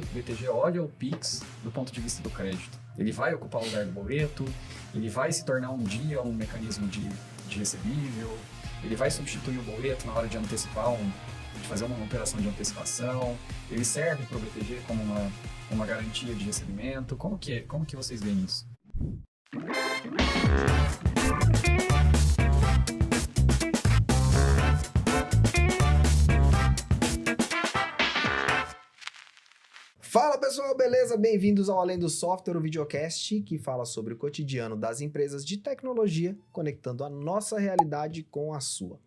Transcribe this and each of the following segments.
que o BTG olha o Pix do ponto de vista do crédito. Ele vai ocupar o lugar do boleto, ele vai se tornar um dia um mecanismo de recebível, ele vai substituir o boleto na hora de antecipar, de fazer uma operação de antecipação, ele serve para o BTG como uma garantia de recebimento. Como que vocês veem isso? Fala pessoal, beleza? Bem-vindos ao Além do Software, o videocast que fala sobre o cotidiano das empresas de tecnologia, conectando a nossa realidade com a sua.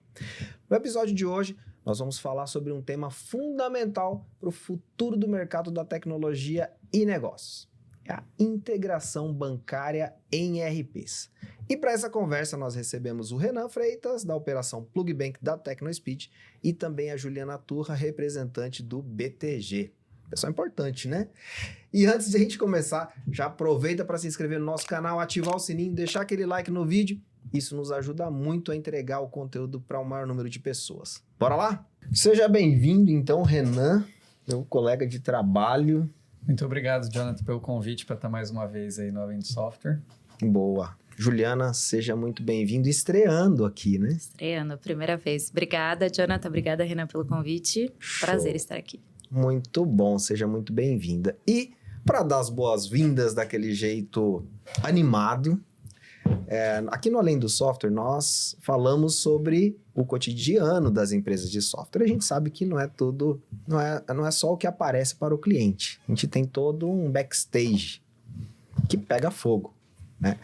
No episódio de hoje, nós vamos falar sobre um tema fundamental para o futuro do mercado da tecnologia e negócios. É a integração bancária em ERPs. E para essa conversa nós recebemos o Renan Freitas, da operação PlugBank da TecnoSpeed, e também a Juliana Turra, representante do BTG. Pessoal importante, né? E antes de a gente começar, já aproveita para se inscrever no nosso canal, ativar o sininho, deixar aquele like no vídeo. Isso nos ajuda muito a entregar o conteúdo para o maior número de pessoas. Bora lá? Seja bem-vindo, então, Renan, meu colega de trabalho. Muito obrigado, Jonathan, pelo convite para estar mais uma vez aí no Além do Software. Boa. Juliana, seja muito bem-vindo, estreando aqui, né? Estreando, primeira vez. Obrigada, Jonathan. Obrigada, Renan, pelo convite. Show. Prazer estar aqui. Muito bom, seja muito bem-vinda. E para dar as boas-vindas daquele jeito animado, aqui no Além do Software nós falamos sobre o cotidiano das empresas de software. A gente sabe que não é tudo, não é só o que aparece para o cliente. A gente tem todo um backstage que pega fogo, né?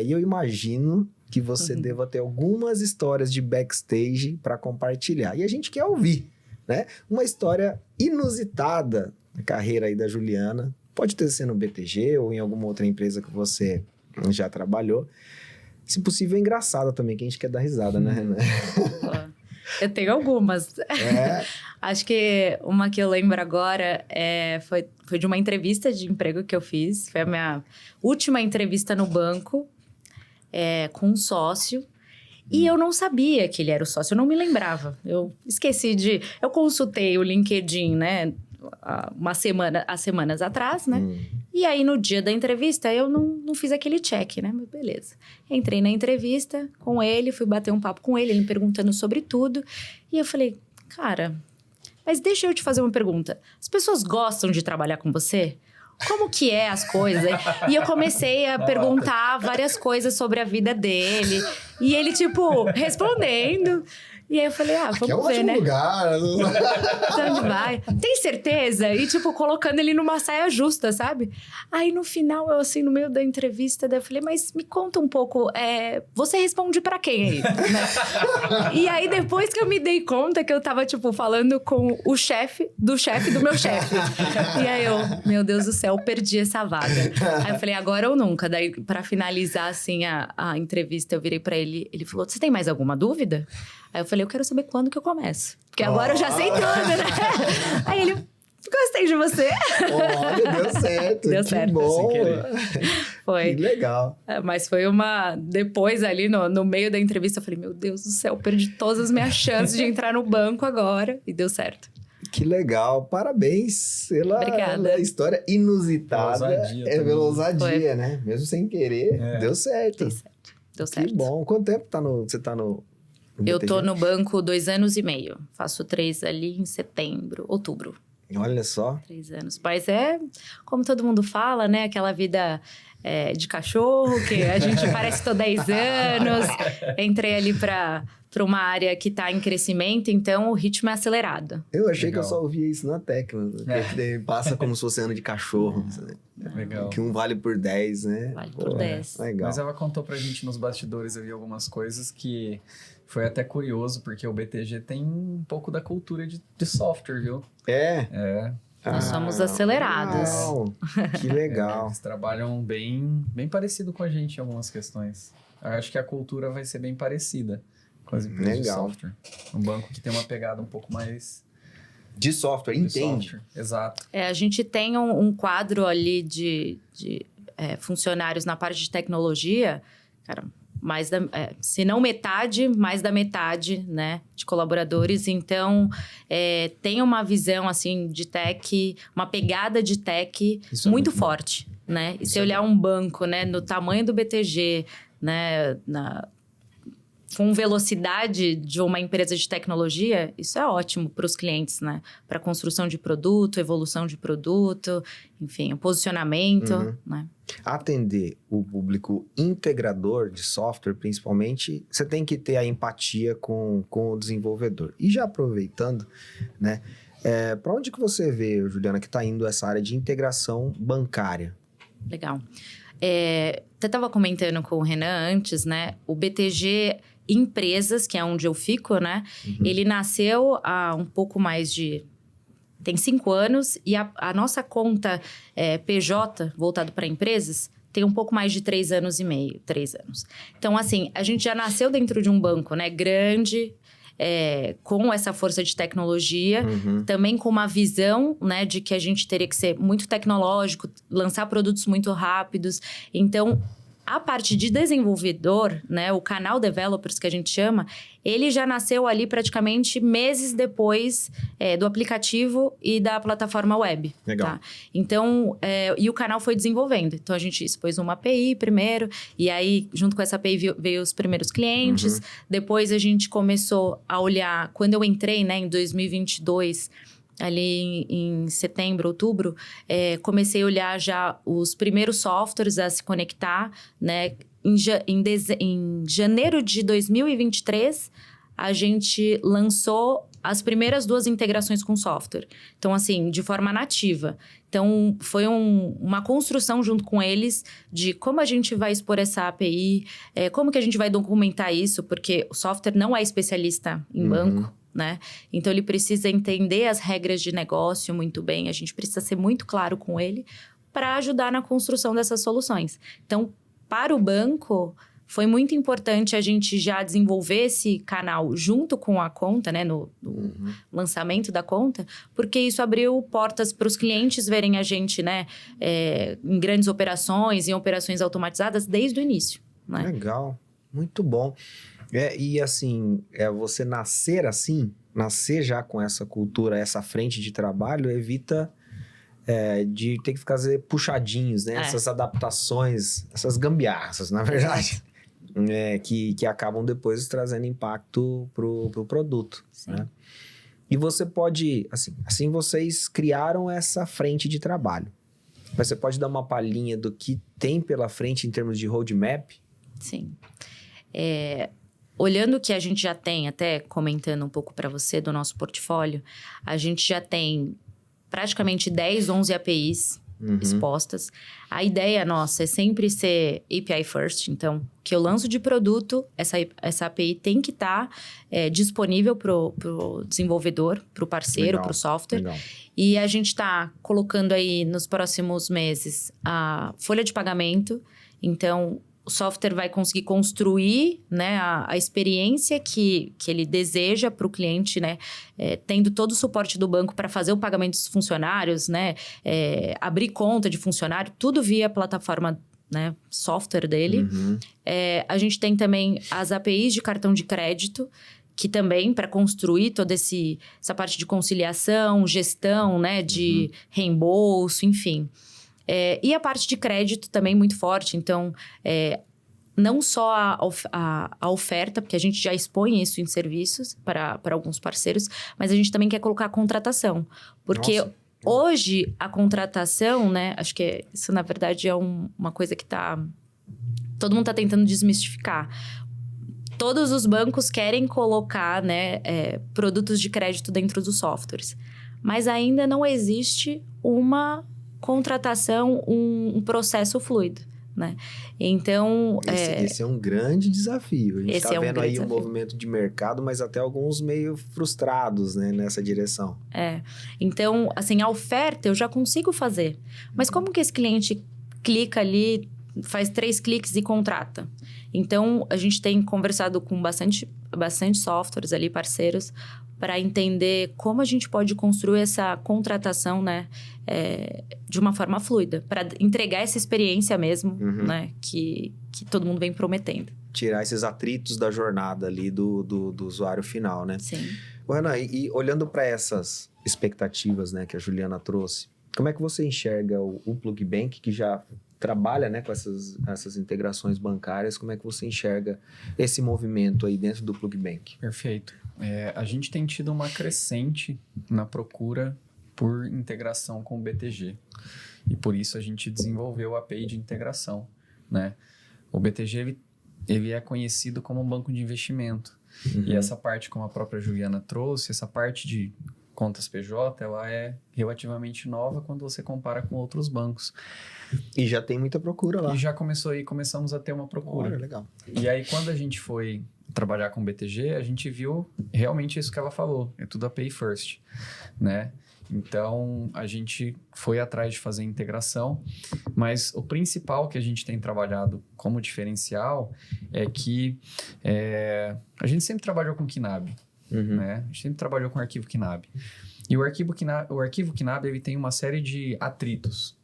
E eu imagino que você deva ter algumas histórias de backstage para compartilhar. E a gente quer ouvir, né? Uma história inusitada na carreira aí da Juliana. Pode ter sido no BTG ou em alguma outra empresa que você já trabalhou. Se possível, engraçada também, que a gente quer dar risada, né, Renan? Eu tenho algumas. Acho que uma que eu lembro agora foi de uma entrevista de emprego que eu fiz. Foi a minha última entrevista no banco com um sócio. E eu não sabia que ele era o sócio, eu não me lembrava. Eu esqueci eu consultei o LinkedIn, né, as semanas atrás, né? E aí, no dia da entrevista, eu não fiz aquele check, né? Mas beleza. Entrei na entrevista com ele, fui bater um papo com ele me perguntando sobre tudo. E eu falei, cara, mas deixa eu te fazer uma pergunta. As pessoas gostam de trabalhar com você? Como que é as coisas? E eu comecei a perguntar várias coisas sobre a vida dele. E ele, tipo, respondendo. E aí eu falei, vamos ver, né? Lugar. Então onde vai? Tem certeza? E, tipo, colocando ele numa saia justa, sabe? Aí, no final, eu, assim, no meio da entrevista, daí eu falei, mas me conta um pouco, você responde pra quem aí? Né? E aí, depois que eu me dei conta que eu tava, tipo, falando com o chefe do meu chefe. E aí eu, meu Deus do céu, perdi essa vaga. Aí eu falei, agora ou nunca. Daí, pra finalizar, assim, a entrevista, eu virei pra ele, ele falou, você tem mais alguma dúvida? Aí eu falei, eu quero saber quando que eu começo. Porque agora eu já sei tudo, né? Aí ele, gostei de você. Olha, deu certo. Deu que certo. bom. Foi. Que legal. Mas foi depois ali, no meio da entrevista, eu falei, meu Deus do céu, perdi todas as minhas chances de entrar no banco agora. E deu certo. Que legal. Parabéns Obrigada. pela história inusitada. Pela Foi. ousadia, né? Mesmo sem querer, deu certo. Deu certo. Que bom. Quanto tempo você tá no Eu BTG? tô no banco 2 anos e meio. Faço 3 ali em outubro. Olha só. 3 anos. Mas como todo mundo fala, né? Aquela vida de cachorro, que a gente parece que tô 10 anos. Entrei ali pra uma área que tá em crescimento, então o ritmo é acelerado. Eu achei Legal. que eu só ouvia isso na Tecno. Que daí passa como se fosse ano de cachorro. Né? Legal. Que um vale por 10, né? Vale por 10. Legal. Mas ela contou pra gente nos bastidores ali algumas coisas que foi até curioso, porque o BTG tem um pouco da cultura de software, viu? Nós somos acelerados. Legal. Que legal. Eles trabalham bem parecido com a gente em algumas questões. Eu acho que a cultura vai ser bem parecida com as empresas de software. Um banco que tem uma pegada um pouco mais... De software, de entende? software. Exato. A gente tem um quadro ali de funcionários na parte de tecnologia, cara, se não metade, mais da metade, né, de colaboradores. Então, tem uma visão, assim, de tech, uma pegada de tech muito forte, né? E se olhar um banco, né, no tamanho do BTG, né, com velocidade de uma empresa de tecnologia, isso é ótimo para os clientes, né? Para construção de produto, evolução de produto, enfim, o posicionamento, né? Atender o público integrador de software, principalmente, você tem que ter a empatia com o desenvolvedor. E já aproveitando, né? Para onde que você vê, Juliana, que está indo essa área de integração bancária? Legal. Até estava comentando com o Renan antes, né? O BTG Empresas, que é onde eu fico, né? Ele nasceu há um pouco mais de... Tem 5 anos. E a nossa conta PJ, voltado para empresas, tem um pouco mais de 3 anos e meio. 3 anos. Então, assim, a gente já nasceu dentro de um banco, né? Grande... com essa força de tecnologia, também com uma visão, né, de que a gente teria que ser muito tecnológico, lançar produtos muito rápidos. Então, a parte de desenvolvedor, né, o canal developers que a gente chama, ele já nasceu ali praticamente meses depois do aplicativo e da plataforma web. Legal. Tá? Então, e o canal foi desenvolvendo. Então, a gente expôs uma API primeiro, e aí, junto com essa API, veio os primeiros clientes. Depois, a gente começou a olhar... Quando eu entrei, né, em 2022... ali em setembro, outubro, comecei a olhar já os primeiros softwares a se conectar, né? Em janeiro de 2023, a gente lançou as primeiras 2 integrações com software. Então, assim, de forma nativa. Então, foi uma construção junto com eles de como a gente vai expor essa API, como que a gente vai documentar isso, porque o software não é especialista em banco, né? Então, ele precisa entender as regras de negócio muito bem. A gente precisa ser muito claro com ele para ajudar na construção dessas soluções. Então, para o banco, foi muito importante a gente já desenvolver esse canal junto com a conta, né? No lançamento da conta, porque isso abriu portas para os clientes verem a gente, né? Em grandes operações, em operações automatizadas desde o início, né? Legal, muito bom. E assim, você nascer assim, nascer já com essa cultura, essa frente de trabalho, evita de ter que fazer puxadinhos, né? Essas adaptações, essas gambiarras, na verdade, que acabam depois trazendo impacto pro produto. Sim. Né? E você pode, assim vocês criaram essa frente de trabalho. Mas você pode dar uma palhinha do que tem pela frente em termos de roadmap? Sim. Olhando o que a gente já tem, até comentando um pouco para você do nosso portfólio, a gente já tem praticamente 10, 11 APIs expostas. A ideia nossa é sempre ser API first. Então, que eu lanço de produto, essa API tem que estar disponível para o desenvolvedor, para o parceiro, para o software. Legal. E a gente está colocando aí nos próximos meses a folha de pagamento. Então, o software vai conseguir construir, né, a experiência que ele deseja para o cliente, né, tendo todo o suporte do banco para fazer o pagamento dos funcionários, né, abrir conta de funcionário, tudo via plataforma, né, software dele. A gente tem também as APIs de cartão de crédito, que também, para construir toda essa parte de conciliação, gestão, né, de reembolso, enfim. E a parte de crédito também muito forte. Então, não só a oferta, porque a gente já expõe isso em serviços para alguns parceiros, mas a gente também quer colocar a contratação. Porque hoje, a contratação, né? Acho que isso, na verdade, é uma coisa que todo mundo está tentando desmistificar. Todos os bancos querem colocar, né, produtos de crédito dentro dos softwares. Mas ainda não existe uma contratação, um processo fluido, né? Então... Esse é um grande desafio. A gente está vendo aí desafio. Um movimento de mercado, mas até alguns meio frustrados, né, nessa direção. Então, assim, a oferta eu já consigo fazer. Mas como que esse cliente clica ali, faz 3 cliques e contrata? Então, a gente tem conversado com bastante softwares ali, parceiros, para entender como a gente pode construir essa contratação, né, de uma forma fluida, para entregar essa experiência mesmo, né, que todo mundo vem prometendo. tirar esses atritos da jornada ali do usuário final, né? Sim. Ô, Renan, e olhando para essas expectativas, né, que a Juliana trouxe, como é que você enxerga o PlugBank, que já trabalha, né, com essas integrações bancárias, como é que você enxerga esse movimento aí dentro do PlugBank? Perfeito. A gente tem tido uma crescente na procura por integração com o BTG. E por isso a gente desenvolveu a API de integração, né? O BTG, ele é conhecido como um banco de investimento. E essa parte, como a própria Juliana trouxe, essa parte de contas PJ, ela é relativamente nova quando você compara com outros bancos. E já tem muita procura lá. E já começamos a ter uma procura. Olha, legal. E aí, quando a gente foi trabalhar com o BTG, a gente viu realmente isso que ela falou. É tudo API first, né? Então, a gente foi atrás de fazer integração, mas o principal que a gente tem trabalhado como diferencial é que a gente sempre trabalhou com KNAB, né? A gente sempre trabalhou com arquivo KNAB. E o arquivo KNAB ele tem uma série de atritos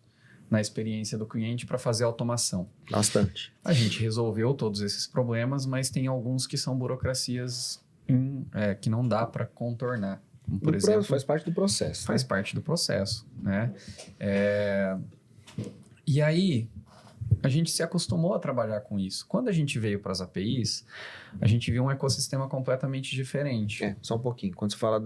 na experiência do cliente para fazer automação. Bastante. A gente resolveu todos esses problemas, mas tem alguns que são burocracias que não dá para contornar. Como, por exemplo, faz parte do processo. Faz parte do processo, né? E aí, a gente se acostumou a trabalhar com isso. Quando a gente veio para as APIs, a gente viu um ecossistema completamente diferente. Só um pouquinho. Quando você fala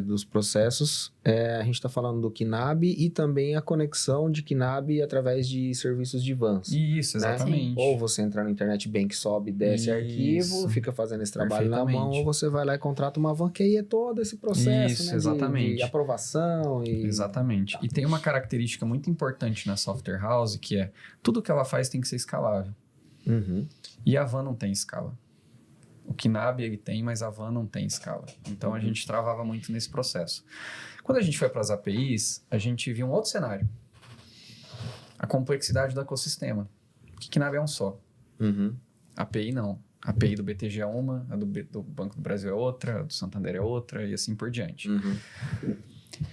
dos processos, a gente está falando do KNAB e também a conexão de KNAB através de serviços de vans. Isso, exatamente. Né? Ou você entra no Internet Bank, sobe, desce arquivo, fica fazendo esse trabalho na mão, ou você vai lá e contrata uma van, que aí é todo esse processo, isso, né? exatamente. De aprovação. Exatamente. E tem uma característica muito importante na Software House, que é tudo que ela faz tem que ser escalável. E a van não tem escala. O KNAB ele tem, mas a van não tem escala. Então, a gente travava muito nesse processo. Quando a gente foi para as APIs, a gente viu um outro cenário. A complexidade do ecossistema. Que KNAB é um só. API não. A API do BTG é uma, a do Banco do Brasil é outra, a do Santander é outra e assim por diante.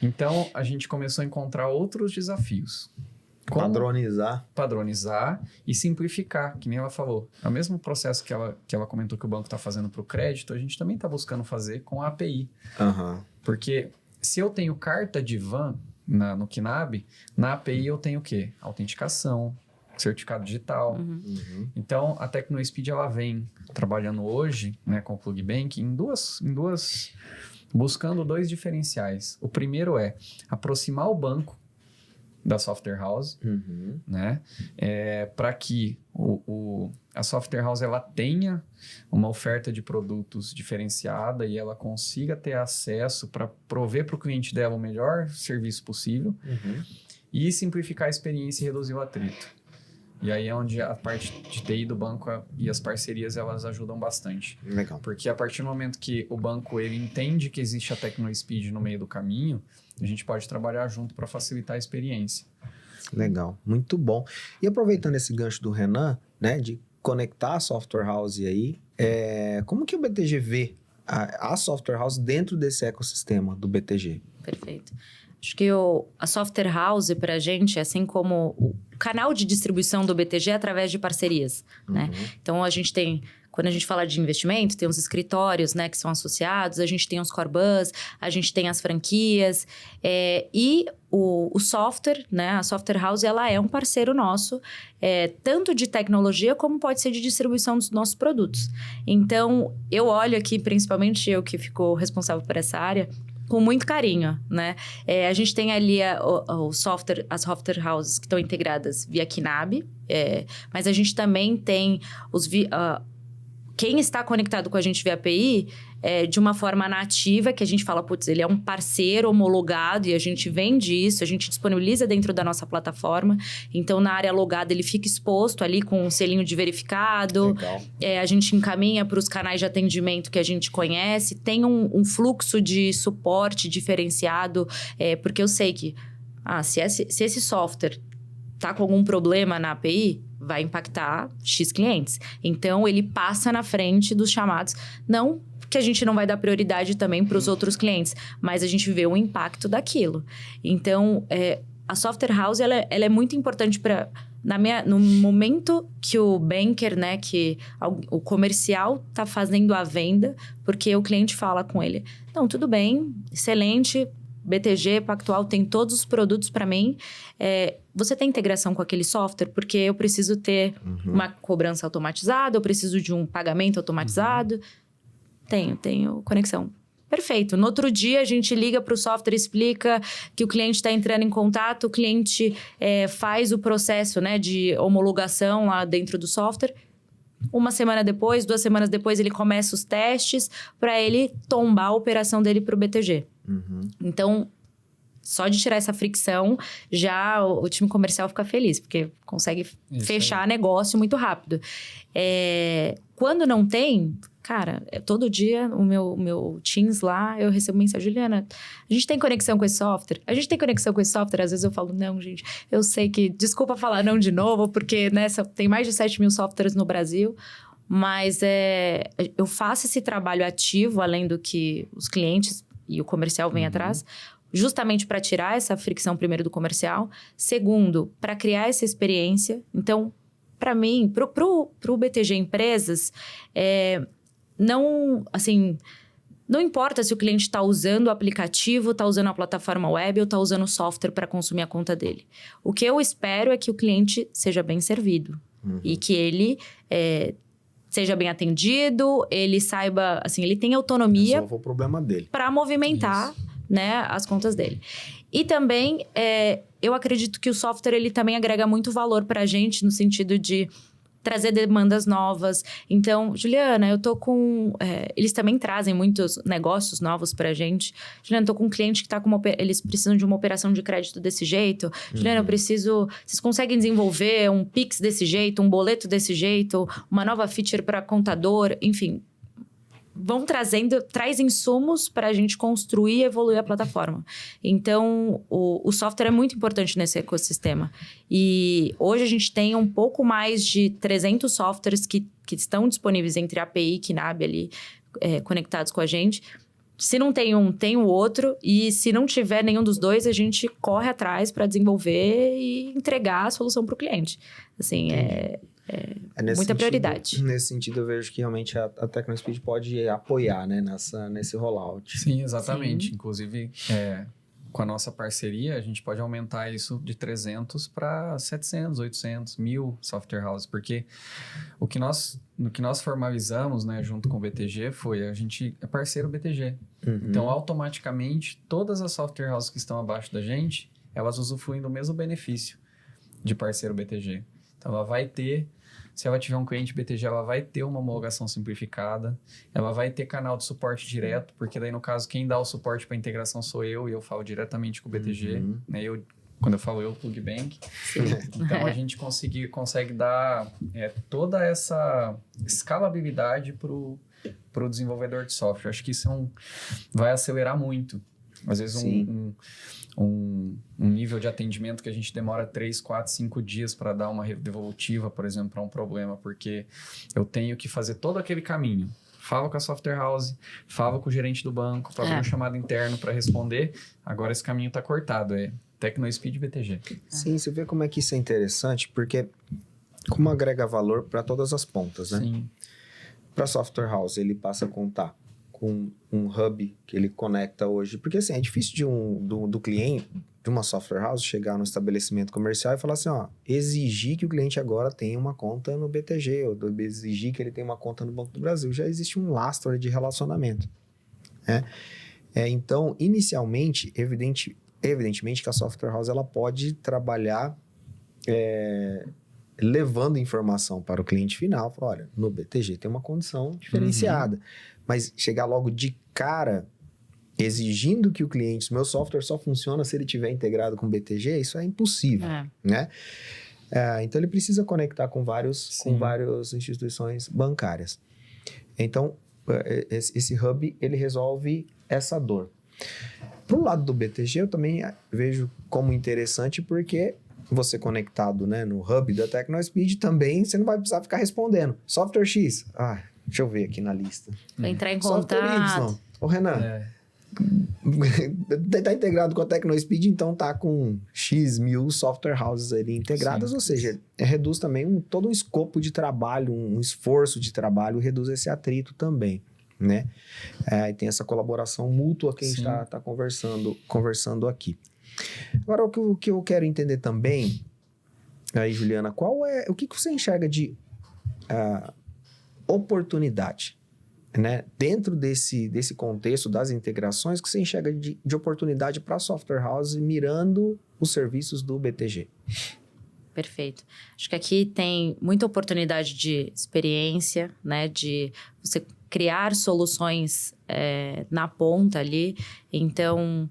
Então, a gente começou a encontrar outros desafios. Como padronizar e simplificar, que nem ela falou. É o mesmo processo que ela comentou que o banco está fazendo para o crédito, a gente também está buscando fazer com a API. Porque se eu tenho carta de van no KNAB, na API eu tenho o quê? Autenticação, certificado digital. Então, a TecnoSpeed ela vem trabalhando hoje, né, com o PlugBank em duas buscando dois diferenciais. O primeiro é aproximar o banco da Software House, né? Para que a Software House ela tenha uma oferta de produtos diferenciada e ela consiga ter acesso para prover para o cliente dela o melhor serviço possível e simplificar a experiência e reduzir o atrito. E aí é onde a parte de TI do banco e as parcerias elas ajudam bastante. Legal. Porque a partir do momento que o banco ele entende que existe a TecnoSpeed no meio do caminho, a gente pode trabalhar junto para facilitar a experiência. Legal, muito bom. E aproveitando esse gancho do Renan, né, de conectar a Software House aí, como que o BTG vê a Software House dentro desse ecossistema do BTG? Perfeito. Acho que a Software House, para a gente, assim como o canal de distribuição do BTG é através de parcerias, né? Então, a gente tem... Quando a gente fala de investimento, tem os escritórios, né, que são associados, a gente tem os core bus, a gente tem as franquias, e o software, né, a Software House, ela é um parceiro nosso, tanto de tecnologia como pode ser de distribuição dos nossos produtos. Então, eu olho aqui, principalmente eu que fico responsável por essa área, com muito carinho, né? A gente tem ali as software houses que estão integradas via KNAB, mas a gente também tem quem está conectado com a gente via API de uma forma nativa, que a gente fala, putz, ele é um parceiro homologado e a gente vende isso, a gente disponibiliza dentro da nossa plataforma. Então, na área logada, ele fica exposto ali com um selinho de verificado. Legal. A gente encaminha para os canais de atendimento que a gente conhece. Tem um fluxo de suporte diferenciado, porque eu sei que se esse software está com algum problema na API, vai impactar X clientes. Então, ele passa na frente dos chamados. Não que a gente não vai dar prioridade também para os outros clientes, mas a gente vê o impacto daquilo. Então, a Software House, ela é muito importante para no momento que o banker, né, que o comercial tá fazendo a venda, porque o cliente fala com ele, não, tudo bem, excelente, BTG Pactual tem todos os produtos para mim, você tem integração com aquele software? Porque eu preciso ter uma cobrança automatizada, eu preciso de um pagamento automatizado. Tenho conexão. Perfeito. No outro dia, a gente liga para o software, explica que o cliente está entrando em contato, o cliente faz o processo, né, de homologação lá dentro do software. 1 semana depois, 2 semanas depois, ele começa os testes para ele tombar a operação dele para o BTG. Então, só de tirar essa fricção, já o time comercial fica feliz, porque consegue fechar negócio muito rápido. Quando não tem... Cara, todo dia o meu Teams lá, eu recebo mensagem, Juliana, a gente tem conexão com esse software? A gente tem conexão com esse software? Às vezes eu falo, não, gente, eu sei que... Desculpa falar não de novo, porque tem mais de 7 mil softwares no Brasil, mas eu faço esse trabalho ativo, além do que os clientes e o comercial vêm atrás, justamente para tirar essa fricção, primeiro, do comercial. Segundo, para criar essa experiência. Então, para mim, pro BTG Empresas... Não importa se o cliente está usando o aplicativo, está usando a plataforma web ou está usando o software para consumir a conta dele. O que eu espero é que o cliente seja bem servido e que ele seja bem atendido, ele saiba, assim, ele tenha autonomia... Resolva o problema dele. Para movimentar, né, as contas dele. E também, eu acredito que o software, ele também agrega muito valor para a gente no sentido de... trazer demandas novas. Então, Juliana, eu tô com... eles também trazem muitos negócios novos pra gente. Juliana, eu tô com um cliente que tá com eles precisam de uma operação de crédito desse jeito. Juliana, eu preciso... Vocês conseguem desenvolver um Pix desse jeito, um boleto desse jeito, uma nova feature para contador, enfim... traz insumos para a gente construir e evoluir a plataforma. Então, o software é muito importante nesse ecossistema. E hoje a gente tem um pouco mais de 300 softwares que estão disponíveis entre API e KNAB ali, conectados com a gente. Se não tem um, tem o outro. E se não tiver nenhum dos dois, a gente corre atrás para desenvolver e entregar a solução para o cliente. Assim, muita prioridade. Nesse sentido, eu vejo que realmente a TecnoSpeed pode apoiar, né, nesse rollout. Sim, exatamente. Sim. Inclusive, com a nossa parceria, a gente pode aumentar isso de 300 para 700, 800, 1.000 software houses, porque no que nós formalizamos, né, junto com o BTG, a gente é parceiro BTG. Então, automaticamente, todas as software houses que estão abaixo da gente, elas usufruem do mesmo benefício de parceiro BTG. Então, ela vai ter, se ela tiver um cliente BTG, ela vai ter uma homologação simplificada, ela vai ter canal de suporte direto, porque daí, no caso, quem dá o suporte para a integração sou eu, e eu falo diretamente com o BTG, né? Quando eu falo eu, PlugBank. Então, a gente consegue dar toda essa escalabilidade para o desenvolvedor de software. Acho que isso vai acelerar muito. Às vezes, um nível de atendimento que a gente demora 3, 4, 5 dias para dar uma devolutiva, por exemplo, para um problema, porque eu tenho que fazer todo aquele caminho. Falo com a software house, falo com o gerente do banco, faço um chamado interno para responder. Agora esse caminho está cortado, TecnoSpeed BTG. Sim, você vê como é que isso é interessante, porque como agrega valor para todas as pontas, né? Sim. Para a software house, ele passa a contar com um hub que ele conecta hoje. Porque, assim, é difícil do cliente, de uma software house, chegar no estabelecimento comercial e falar assim, exigir que o cliente agora tenha uma conta no BTG, ou exigir que ele tenha uma conta no Banco do Brasil. Já existe um lastro de relacionamento, né? Então, inicialmente, evidentemente que a software house ela pode trabalhar levando informação para o cliente final. Falar, olha, no BTG tem uma condição diferenciada. Mas chegar logo de cara exigindo que o cliente... Meu software só funciona se ele estiver integrado com o BTG, isso é impossível, né? Então, ele precisa conectar com várias instituições bancárias. Então, esse hub, ele resolve essa dor. Pro lado do BTG, eu também vejo como interessante, porque você conectado, né, no hub da TecnoSpeed, também você não vai precisar ficar respondendo. Software X, deixa eu ver aqui na lista. Vai entrar em Software contato. Y. Ô, Renan, tá integrado com a Tecnospeed, então tá com X mil software houses ali integradas, Sim. ou seja, reduz também todo um escopo de trabalho, um esforço de trabalho, reduz esse atrito também, né? E tem essa colaboração mútua que a gente Sim. tá conversando aqui. Agora, o que eu quero entender também, aí, Juliana, o que você enxerga de oportunidade, né? Dentro desse contexto das integrações, que você enxerga de oportunidade para a software house mirando os serviços do BTG? Perfeito. Acho que aqui tem muita oportunidade de experiência, né? De você criar soluções na ponta ali. Então,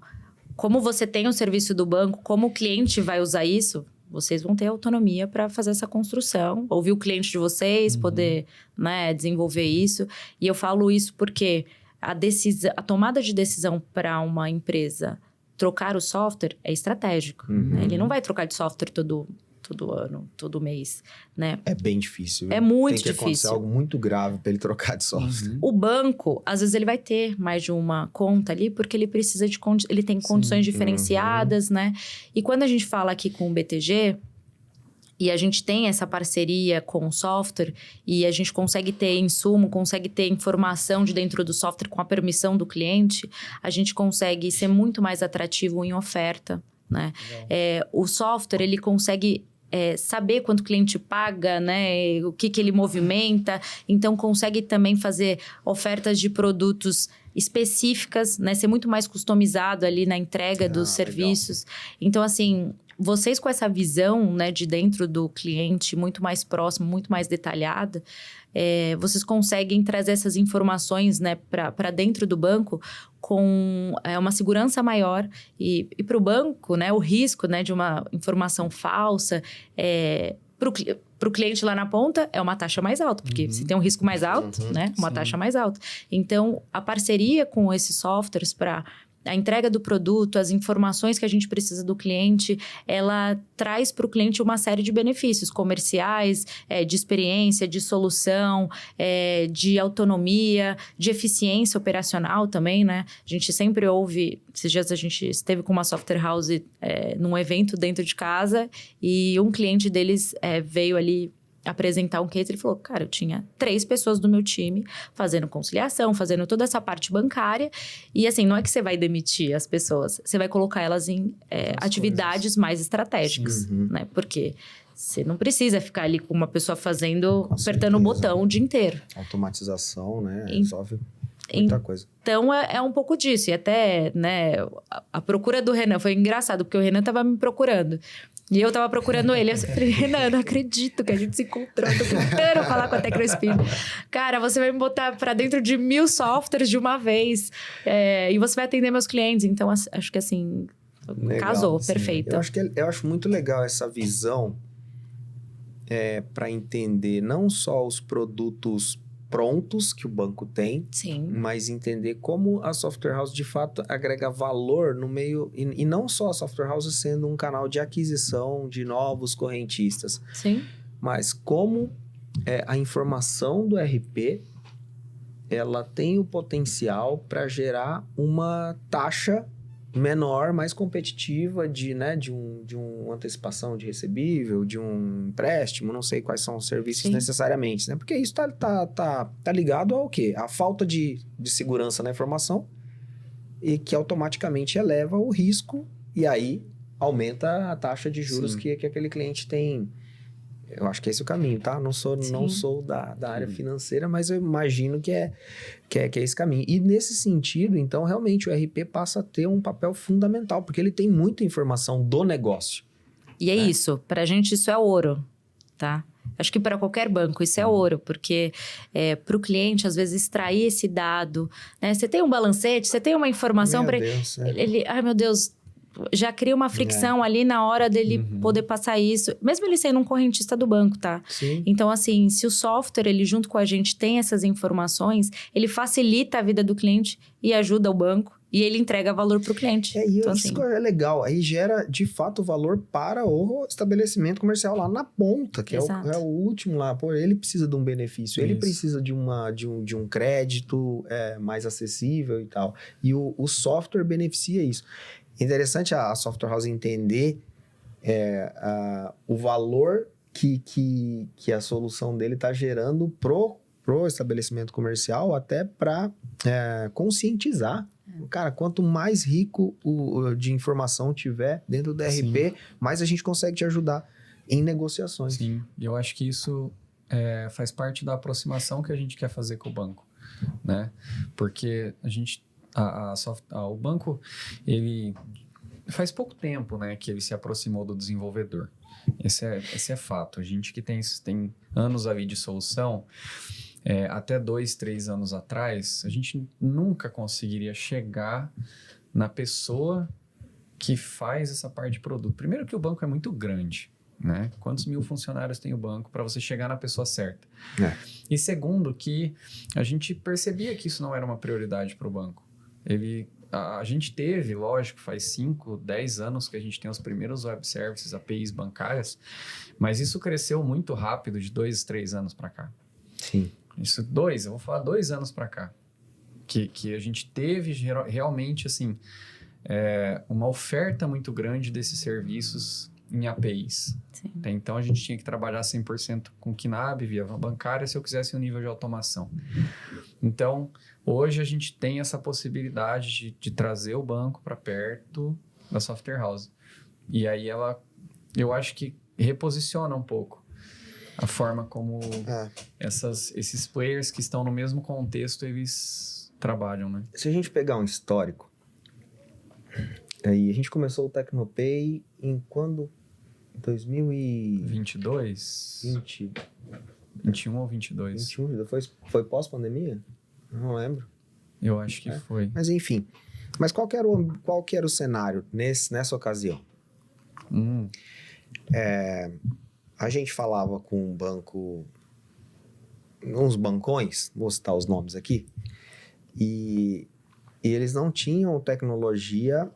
como você tem o serviço do banco, como o cliente vai usar isso, vocês vão ter autonomia para fazer essa construção, ouvir o cliente de vocês, poder, né, desenvolver isso. E eu falo isso porque a tomada de decisão para uma empresa trocar o software é estratégico. Né? Ele não vai trocar de software todo ano, todo mês, né? É bem difícil. É muito tem que acontecer difícil. algo muito grave para ele trocar de software. O banco, às vezes, ele vai ter mais de uma conta ali, porque ele precisa ele tem condições diferenciadas, né? E quando a gente fala aqui com o BTG, e a gente tem essa parceria com o software, e a gente consegue ter insumo, consegue ter informação de dentro do software com a permissão do cliente, a gente consegue ser muito mais atrativo em oferta, né? O software, ele consegue saber quanto o cliente paga, né? O que ele movimenta. Então, consegue também fazer ofertas de produtos específicas, né? Ser muito mais customizado ali na entrega dos serviços. Então, assim, vocês com essa visão, né, de dentro do cliente, muito mais próximo, muito mais detalhada, vocês conseguem trazer essas informações, né, para dentro do banco com uma segurança maior. E para o banco, né, o risco, né, de uma informação falsa para o cliente lá na ponta é uma taxa mais alta, porque se tem um risco mais alto, né, uma taxa mais alta. Então, a parceria com esses softwares para a entrega do produto, as informações que a gente precisa do cliente, ela traz para o cliente uma série de benefícios comerciais, de experiência, de solução, de autonomia, de eficiência operacional também, né? A gente sempre ouve... Esses dias a gente esteve com uma software house num evento dentro de casa e um cliente deles veio ali apresentar um case, ele falou, cara, eu tinha 3 pessoas do meu time fazendo conciliação, fazendo toda essa parte bancária, e assim, não é que você vai demitir as pessoas, você vai colocar elas em atividades mais estratégicas, né? Porque você não precisa ficar ali com uma pessoa apertando o botão o dia inteiro. Automatização, né? Resolve muita coisa. Então, é um pouco disso. E até, né, a procura do Renan foi engraçado, porque o Renan tava me procurando. E eu tava procurando ele. Eu falei, Renan, eu não acredito que a gente se encontrou. Eu tô tentando falar com a Tecnospeed. Cara, você vai me botar pra dentro de 1000 softwares de uma vez. E você vai atender meus clientes. Então, acho que assim, legal, casou, sim. perfeito. Eu acho muito legal essa visão para entender não só os produtos prontos que o banco tem, Sim. mas entender como a software house de fato agrega valor no meio, e não só a software house sendo um canal de aquisição de novos correntistas, Sim. mas como a informação do RP ela tem o potencial para gerar uma taxa menor, mais competitiva de uma antecipação de recebível, de um empréstimo, não sei quais são os serviços necessariamente, né? Porque isso tá ligado ao quê? A falta de segurança na informação e que automaticamente eleva o risco e aí aumenta a taxa de juros que aquele cliente tem. Eu acho que esse é o caminho, tá? Não sou da área financeira, mas eu imagino que é esse caminho. E nesse sentido, então, realmente, o RP passa a ter um papel fundamental, porque ele tem muita informação do negócio. E é isso. Pra gente, isso é ouro, tá? Acho que para qualquer banco isso é ouro, porque para o cliente, às vezes, extrair esse dado, né? Você tem um balancete, você tem uma informação para ele... Ai, meu Deus... Já cria uma fricção ali na hora dele poder passar isso. Mesmo ele sendo um correntista do banco, tá? Sim. Então, assim, se o software, ele junto com a gente tem essas informações, ele facilita a vida do cliente e ajuda o banco e ele entrega valor para o cliente. E então, isso assim, é legal. Aí gera, de fato, valor para o estabelecimento comercial lá na ponta, que é o último lá. Pô, ele precisa de um benefício, ele precisa de um crédito mais acessível e tal. E o software beneficia isso. Interessante a Software House entender o valor que a solução dele está gerando pro estabelecimento comercial, até para conscientizar. Cara, quanto mais rico de informação tiver dentro do RP, mais a gente consegue te ajudar em negociações. Sim, e eu acho que isso faz parte da aproximação que a gente quer fazer com o banco, né? Porque a gente, o banco, ele faz pouco tempo, né, que ele se aproximou do desenvolvedor. Esse é fato. A gente que tem anos ali de solução, até 2, 3 anos atrás, a gente nunca conseguiria chegar na pessoa que faz essa parte de produto. Primeiro que o banco é muito grande, né? Quantos mil funcionários tem o banco para você chegar na pessoa certa? E segundo que a gente percebia que isso não era uma prioridade para o banco. A gente teve, lógico, faz 5, 10 anos que a gente tem os primeiros web services, APIs bancárias, mas isso cresceu muito rápido de 2, 3 anos para cá. Sim. Eu vou falar 2 anos para cá, que a gente teve realmente, assim, uma oferta muito grande desses serviços em APIs. Sim. Então, a gente tinha que trabalhar 100% com KNAB via bancária se eu quisesse um nível de automação. Então, hoje a gente tem essa possibilidade de trazer o banco para perto da Software House. E aí eu acho que reposiciona um pouco a forma como esses players que estão no mesmo contexto, eles trabalham, né? Se a gente pegar um histórico, aí a gente começou o Tecnopay em quando? 2022? 21 ou 22? 21, foi pós-pandemia? Não lembro. Eu acho que foi. Mas enfim. Mas qual que era o cenário nessa ocasião? A gente falava com um banco, uns bancões, vou citar os nomes aqui, e eles não tinham tecnologia,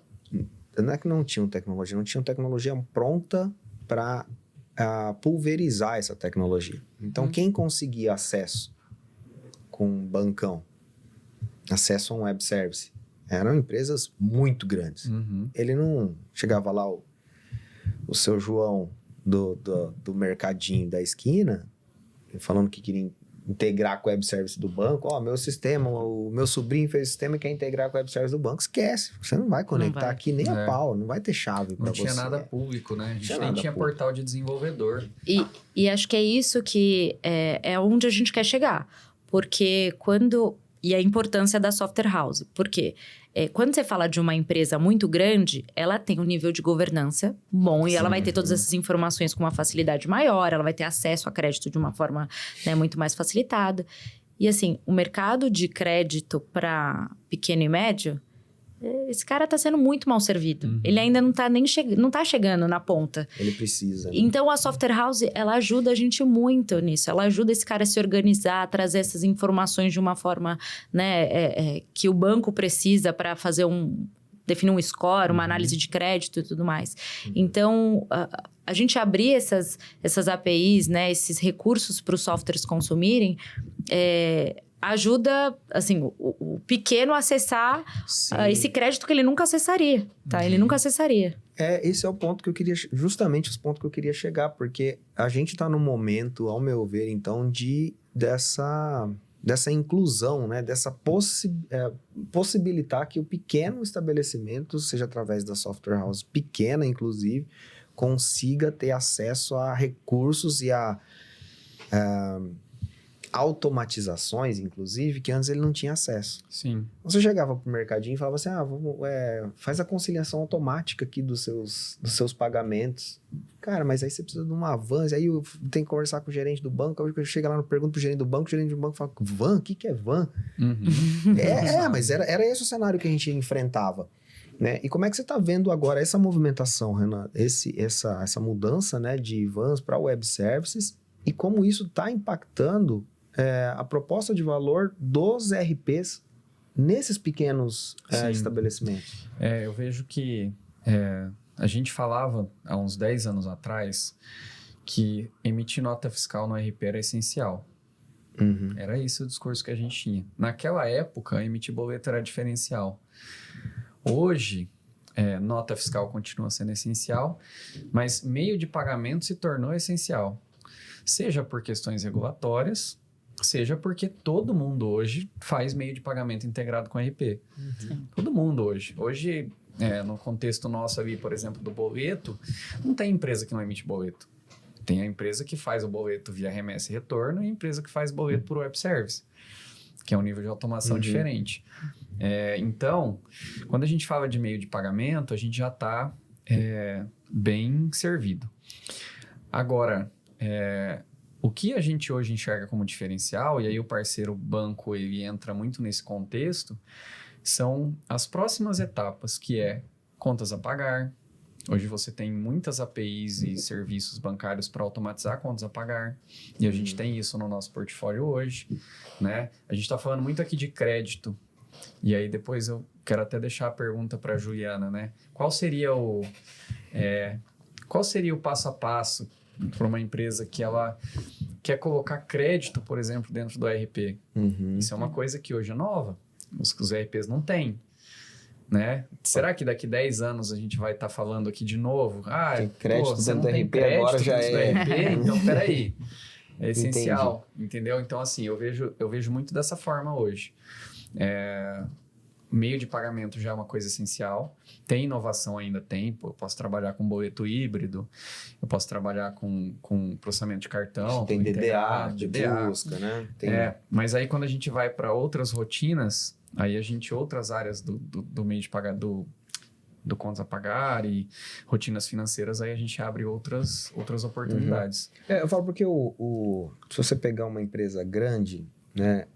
não é que não tinham tecnologia pronta para pulverizar essa tecnologia. Então, quem conseguia acesso com um bancão, acesso a um web service, eram empresas muito grandes. Ele não chegava lá, o seu João do mercadinho da esquina, falando que queria integrar com o web service do banco. Meu sistema, o meu sobrinho fez o sistema e quer integrar com o web service do banco. Esquece, você não vai conectar aqui nem a pau, não vai ter chave para você. Não tinha nada público, né? A gente nem tinha portal de desenvolvedor. E acho que é isso que é onde a gente quer chegar. Porque e a importância da Software House. Porque quando você fala de uma empresa muito grande, ela tem um nível de governança bom. E ela vai ter todas essas informações com uma facilidade maior. Ela vai ter acesso a crédito de uma forma, né, muito mais facilitada. E assim, o mercado de crédito para pequeno e médio, esse cara está sendo muito mal servido. Ele ainda não está não tá chegando na ponta. Ele precisa. Né? Então, a Software House, ela ajuda a gente muito nisso. Ela ajuda esse cara a se organizar, a trazer essas informações de uma forma, né, que o banco precisa para fazer definir um score, uma análise de crédito e tudo mais. Então, a gente abrir essas APIs, né, esses recursos para os softwares consumirem, ajuda, assim, o pequeno a acessar esse crédito que ele nunca acessaria, tá? Ele nunca acessaria. Esse é o ponto que eu queria... Justamente os pontos que eu queria chegar, porque a gente está no momento, ao meu ver, então, dessa inclusão, né? Dessa possibilitar que o pequeno estabelecimento, seja através da Software House pequena, inclusive, consiga ter acesso a recursos e a automatizações, inclusive, que antes ele não tinha acesso. Sim. Você chegava pro mercadinho e falava assim, faz a conciliação automática aqui dos seus pagamentos. Cara, mas aí você precisa de uma van, aí eu tenho que conversar com o gerente do banco, aí eu chego lá, pergunto pro gerente do banco, o gerente do banco fala, van? O que é van? Mas era esse o cenário que a gente enfrentava. Né? E como é que você está vendo agora essa movimentação, Renan? Essa mudança, né, de vans para web services e como isso está impactando a proposta de valor dos RPs nesses pequenos Sim. estabelecimentos? Eu vejo que a gente falava há uns 10 anos atrás que emitir nota fiscal no RP era essencial. Uhum. Era esse o discurso que a gente tinha. Naquela época, emitir boleto era diferencial. Hoje, nota fiscal continua sendo essencial, mas meio de pagamento se tornou essencial. Seja por questões regulatórias, seja porque todo mundo hoje faz meio de pagamento integrado com RP. Uhum. Todo mundo hoje. Hoje, no contexto nosso ali, por exemplo, do boleto, não tem empresa que não emite boleto. Tem a empresa que faz o boleto via remessa e retorno e a empresa que faz boleto por web service, que é um nível de automação diferente. Então, quando a gente fala de meio de pagamento, a gente já está bem servido. Agora, o que a gente hoje enxerga como diferencial, e aí o parceiro banco ele entra muito nesse contexto, são as próximas etapas, que é contas a pagar. Hoje você tem muitas APIs e serviços bancários para automatizar contas a pagar, e a gente tem isso no nosso portfólio hoje, né? A gente está falando muito aqui de crédito, e aí depois eu quero até deixar a pergunta para a Juliana, né? Qual seria o passo a passo para uma empresa que ela quer colocar crédito, por exemplo, dentro do ERP? Uhum. Isso é uma coisa que hoje é nova, os ERPs não têm. Né? Será que daqui 10 anos a gente vai estar falando aqui de novo? Tem crédito você dentro não do tem RP, crédito agora já dentro do RP? Então, peraí. É essencial, entendeu? Então, assim, eu vejo muito dessa forma hoje. Meio de pagamento já é uma coisa essencial. Tem inovação ainda? Tem. Eu posso trabalhar com boleto híbrido, eu posso trabalhar com processamento de cartão. Tem DDA, de DDA. busca, né? Tem... Mas aí quando a gente vai para outras rotinas, aí outras áreas do meio de pagar, do contas a pagar e rotinas financeiras, aí a gente abre outras oportunidades. Eu falo porque se você pegar uma empresa grande, né?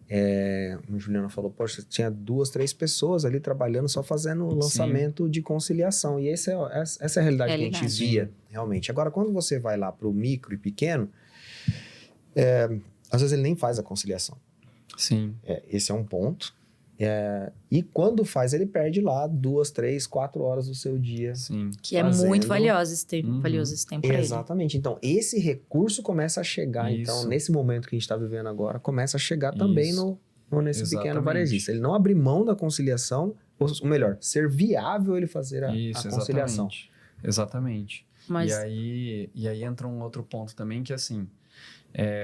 A Juliana falou, poxa, tinha 2, 3 pessoas ali trabalhando só fazendo o lançamento de conciliação. E essa é a realidade que a gente via, realmente. Agora, quando você vai lá para o micro e pequeno, às vezes ele nem faz a conciliação. Sim. Esse é um ponto. E quando faz, ele perde lá 2, 3, 4 horas do seu dia. Sim. Que é muito valioso esse tempo, para ele. Exatamente. Então, esse recurso começa a chegar. Isso. Então, nesse momento que a gente está vivendo agora, começa a chegar também nesse pequeno varejista. Ele não abrir mão da conciliação, ou melhor, ser viável ele fazer a conciliação. Exatamente. Mas... E aí entra um outro ponto também, que assim,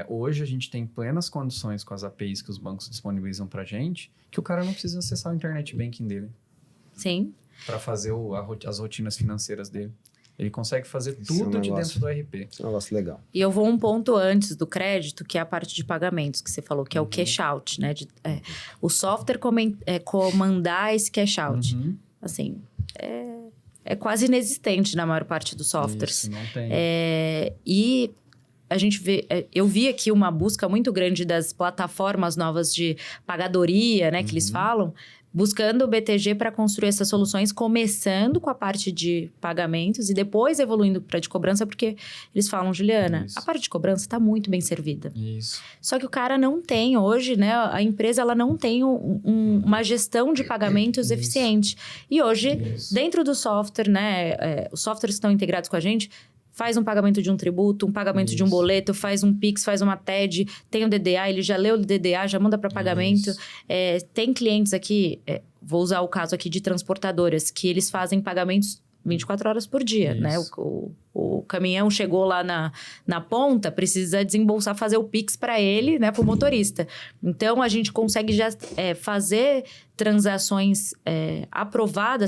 hoje a gente tem plenas condições com as APIs que os bancos disponibilizam pra gente, que o cara não precisa acessar o internet banking dele. Sim. Para fazer as rotinas financeiras dele. Ele consegue fazer tudo de dentro do RP. Isso é um negócio legal. E eu vou um ponto antes do crédito, que é a parte de pagamentos, que você falou, que é o cash out, né? O software comandar esse cash out. Assim, é quase inexistente na maior parte dos softwares. Isso, não tem. E a gente vê... eu vi aqui uma busca muito grande das plataformas novas de pagadoria, né? Que eles falam... Buscando o BTG para construir essas soluções, começando com a parte de pagamentos e depois evoluindo para de cobrança, porque eles falam, Juliana, a parte de cobrança está muito bem servida. Isso. Só que o cara não tem hoje, né? A empresa ela não tem uma gestão de pagamentos eficiente. E hoje, dentro do software, né? Os softwares que estão integrados com a gente... Faz um pagamento de um tributo, um pagamento de um boleto, faz um Pix, faz uma TED, tem o DDA, ele já leu o DDA, já manda para pagamento. Tem clientes aqui, vou usar o caso aqui de transportadoras, que eles fazem pagamentos 24 horas por dia, né? O caminhão chegou lá na ponta, precisa desembolsar, fazer o Pix para ele, né? Para o motorista. Então, a gente consegue já fazer transações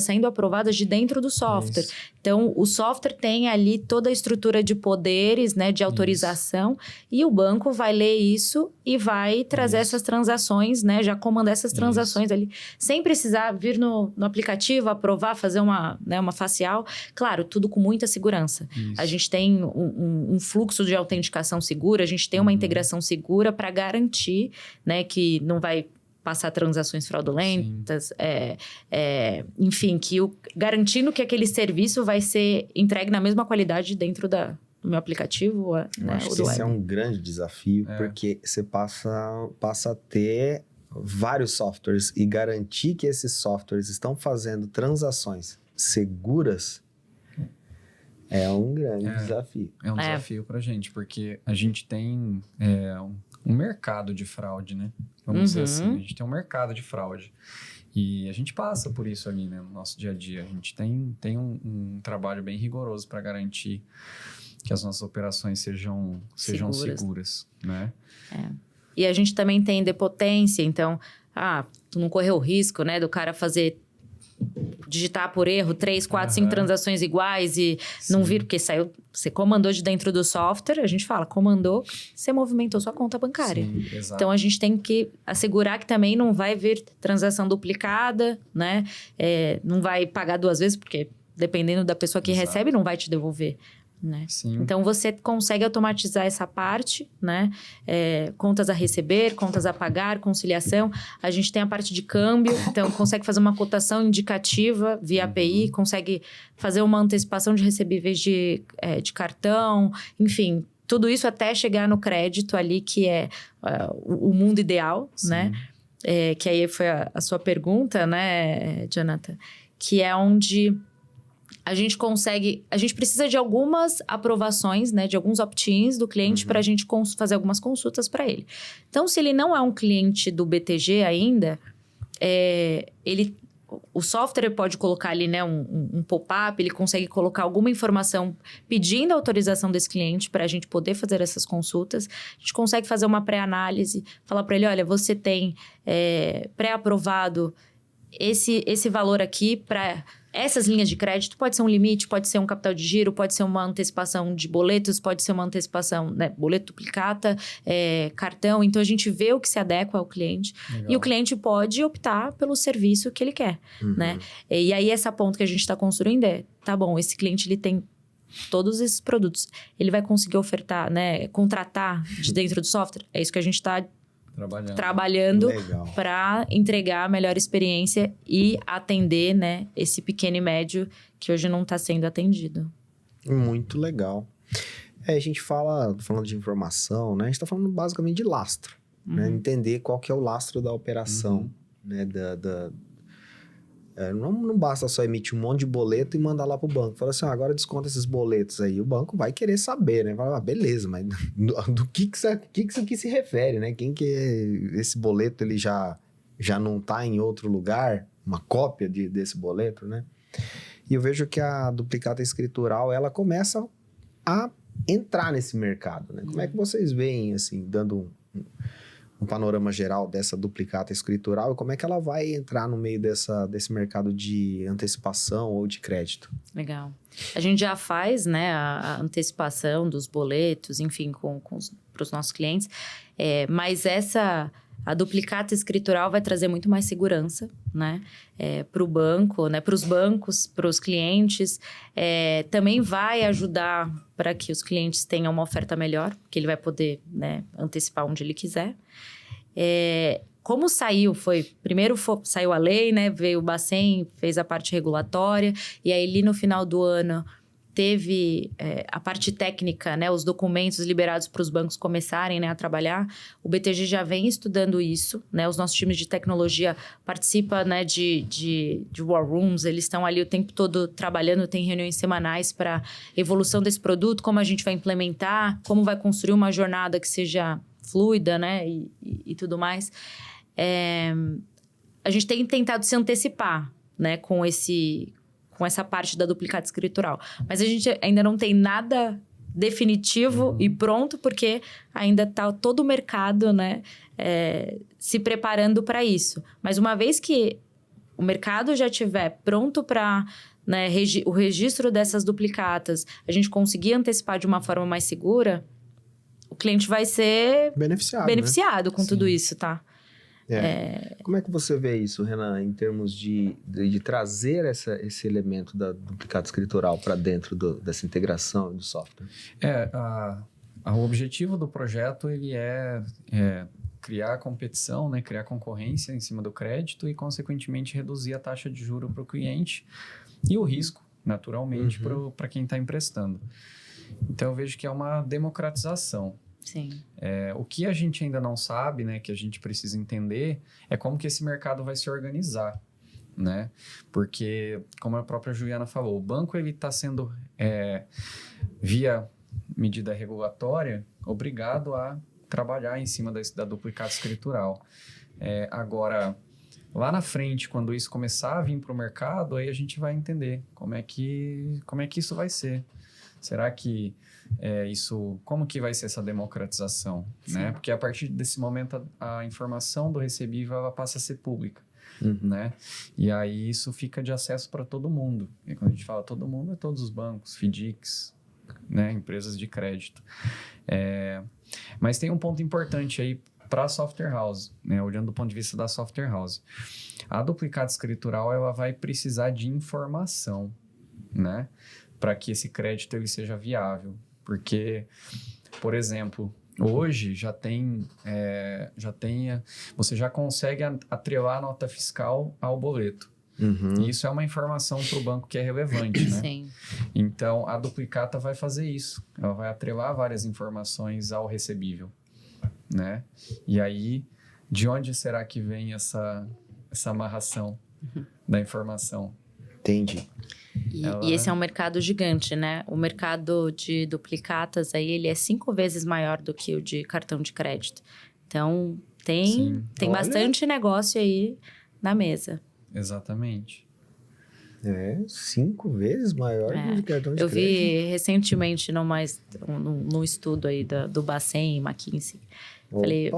saindo aprovadas de dentro do software. Então, o software tem ali toda a estrutura de poderes, né? De autorização. E o banco vai ler isso e vai trazer essas transações, né? Já comandar essas transações ali. Sem precisar vir no aplicativo, aprovar, fazer uma facial. Claro, tudo com muita segurança. A gente tem um fluxo de autenticação segura, a gente tem uma integração segura para garantir, né, que não vai passar transações fraudulentas, enfim, garantindo que aquele serviço vai ser entregue na mesma qualidade dentro do meu aplicativo, né, acho que esse é um grande desafio, porque você passa a ter vários softwares e garantir que esses softwares estão fazendo transações seguras é um grande desafio. É um desafio pra gente, porque a gente tem um mercado de fraude, né? Vamos dizer assim, a gente tem um mercado de fraude. E a gente passa por isso ali, né, no nosso dia a dia. A gente tem um trabalho bem rigoroso para garantir que as nossas operações sejam seguras, né? E a gente também tem idempotência, então, tu não correu o risco, né, do cara digitar por erro 3, 4, 5 transações iguais e não vir, porque você comandou de dentro do software, a gente fala, comandou, você movimentou sua conta bancária. Sim, exato. Então, a gente tem que assegurar que também não vai vir transação duplicada, né? Não vai pagar 2 vezes, porque dependendo da pessoa que recebe, não vai te devolver. Né? Então, você consegue automatizar essa parte, né? Contas a receber, contas a pagar, conciliação. A gente tem a parte de câmbio, então consegue fazer uma cotação indicativa via API, consegue fazer uma antecipação de recebíveis de cartão, enfim, tudo isso até chegar no crédito ali, que é o mundo ideal, né? Que aí foi a sua pergunta, né, Jonathan? Que é onde a gente precisa de algumas aprovações, né, de alguns opt-ins do cliente para a gente fazer algumas consultas para ele. Então, se ele não é um cliente do BTG ainda, o software pode colocar ali, né, um pop-up, ele consegue colocar alguma informação pedindo a autorização desse cliente para a gente poder fazer essas consultas. A gente consegue fazer uma pré-análise, falar para ele, olha, você tem pré-aprovado esse valor aqui para essas linhas de crédito, pode ser um limite, pode ser um capital de giro, pode ser uma antecipação de boletos, pode ser uma antecipação, né, boleto duplicata, cartão. Então, a gente vê o que se adequa ao cliente. Legal. E o cliente pode optar pelo serviço que ele quer, né? E aí, essa ponta que a gente está construindo tá bom, esse cliente, ele tem todos esses produtos. Ele vai conseguir ofertar, né, contratar de dentro do software? É isso que a gente está trabalhando para entregar a melhor experiência e atender, né, esse pequeno e médio que hoje não está sendo atendido. Muito legal. A gente falando de informação, né? A gente está falando basicamente de lastro, né? Entender qual que é o lastro da operação, né? Não basta só emitir um monte de boleto e mandar lá pro banco. Fala assim, agora desconta esses boletos aí. O banco vai querer saber, né? Fala, beleza, mas do que isso aqui se refere, né? Quem que esse boleto, ele já não tá em outro lugar? Uma cópia desse boleto, né? E eu vejo que a duplicata escritural, ela começa a entrar nesse mercado, né? Como é que vocês veem, assim, dando um panorama geral dessa duplicata escritural e como é que ela vai entrar no meio desse mercado de antecipação ou de crédito? Legal. A gente já faz, né, a antecipação dos boletos, enfim, para os nossos clientes, mas a duplicata escritural vai trazer muito mais segurança, né, para o banco, né, para os bancos, para os clientes. Também vai ajudar para que os clientes tenham uma oferta melhor, que ele vai poder, né, antecipar onde ele quiser. Como primeiro saiu a lei, né, veio o Bacen, fez a parte regulatória, e aí ali no final do ano teve a parte técnica, né, os documentos liberados para os bancos começarem, né, a trabalhar. O BTG já vem estudando isso, né, os nossos times de tecnologia participam, né, de war rooms, eles estão ali o tempo todo trabalhando, tem reuniões semanais para evolução desse produto, como a gente vai implementar, como vai construir uma jornada que seja fluida, né, e tudo mais. A gente tem tentado se antecipar, né, com essa parte da duplicata escritural. Mas a gente ainda não tem nada definitivo e pronto, porque ainda está todo o mercado, né, se preparando para isso. Mas uma vez que o mercado já estiver pronto para, né, o registro dessas duplicatas, a gente conseguir antecipar de uma forma mais segura, o cliente vai ser beneficiado, né, com tudo isso, tá? Como é que você vê isso, Renan, em termos de trazer esse elemento da duplicata escritural para dentro dessa integração do software? O objetivo do projeto ele é criar competição, né, criar concorrência em cima do crédito e, consequentemente, reduzir a taxa de juros para o cliente e o risco, naturalmente, para quem está emprestando. Então, eu vejo que é uma democratização. Sim. O que a gente ainda não sabe, né, que a gente precisa entender, é como que esse mercado vai se organizar, né? Porque, como a própria Juliana falou, o banco ele está sendo, via medida regulatória, obrigado a trabalhar em cima da duplicata escritural. Agora, lá na frente, quando isso começar a vir para o mercado, aí a gente vai entender como é que isso vai ser. Será que como que vai ser essa democratização, né? Porque a partir desse momento a informação do recebível ela passa a ser pública, né? E aí isso fica de acesso para todo mundo. E quando a gente fala todo mundo, é todos os bancos, FDICs, né? Empresas de crédito. Mas tem um ponto importante aí para a software house, né? Olhando do ponto de vista da software house. A duplicata escritural ela vai precisar de informação, né? Para que esse crédito ele seja viável. Porque, por exemplo, hoje você já consegue atrelar a nota fiscal ao boleto. E isso é uma informação para o banco que é relevante, né? Sim. Então, a duplicata vai fazer isso. Ela vai atrelar várias informações ao recebível, né? E aí, de onde será que vem essa amarração da informação? Entendi. E esse é um mercado gigante, né? O mercado de duplicatas aí, ele é 5 vezes maior do que o de cartão de crédito. Então, tem bastante negócio aí na mesa. Exatamente. 5 vezes maior do que cartão de crédito. Eu vi recentemente num estudo aí do Bacen e McKinsey. Falei,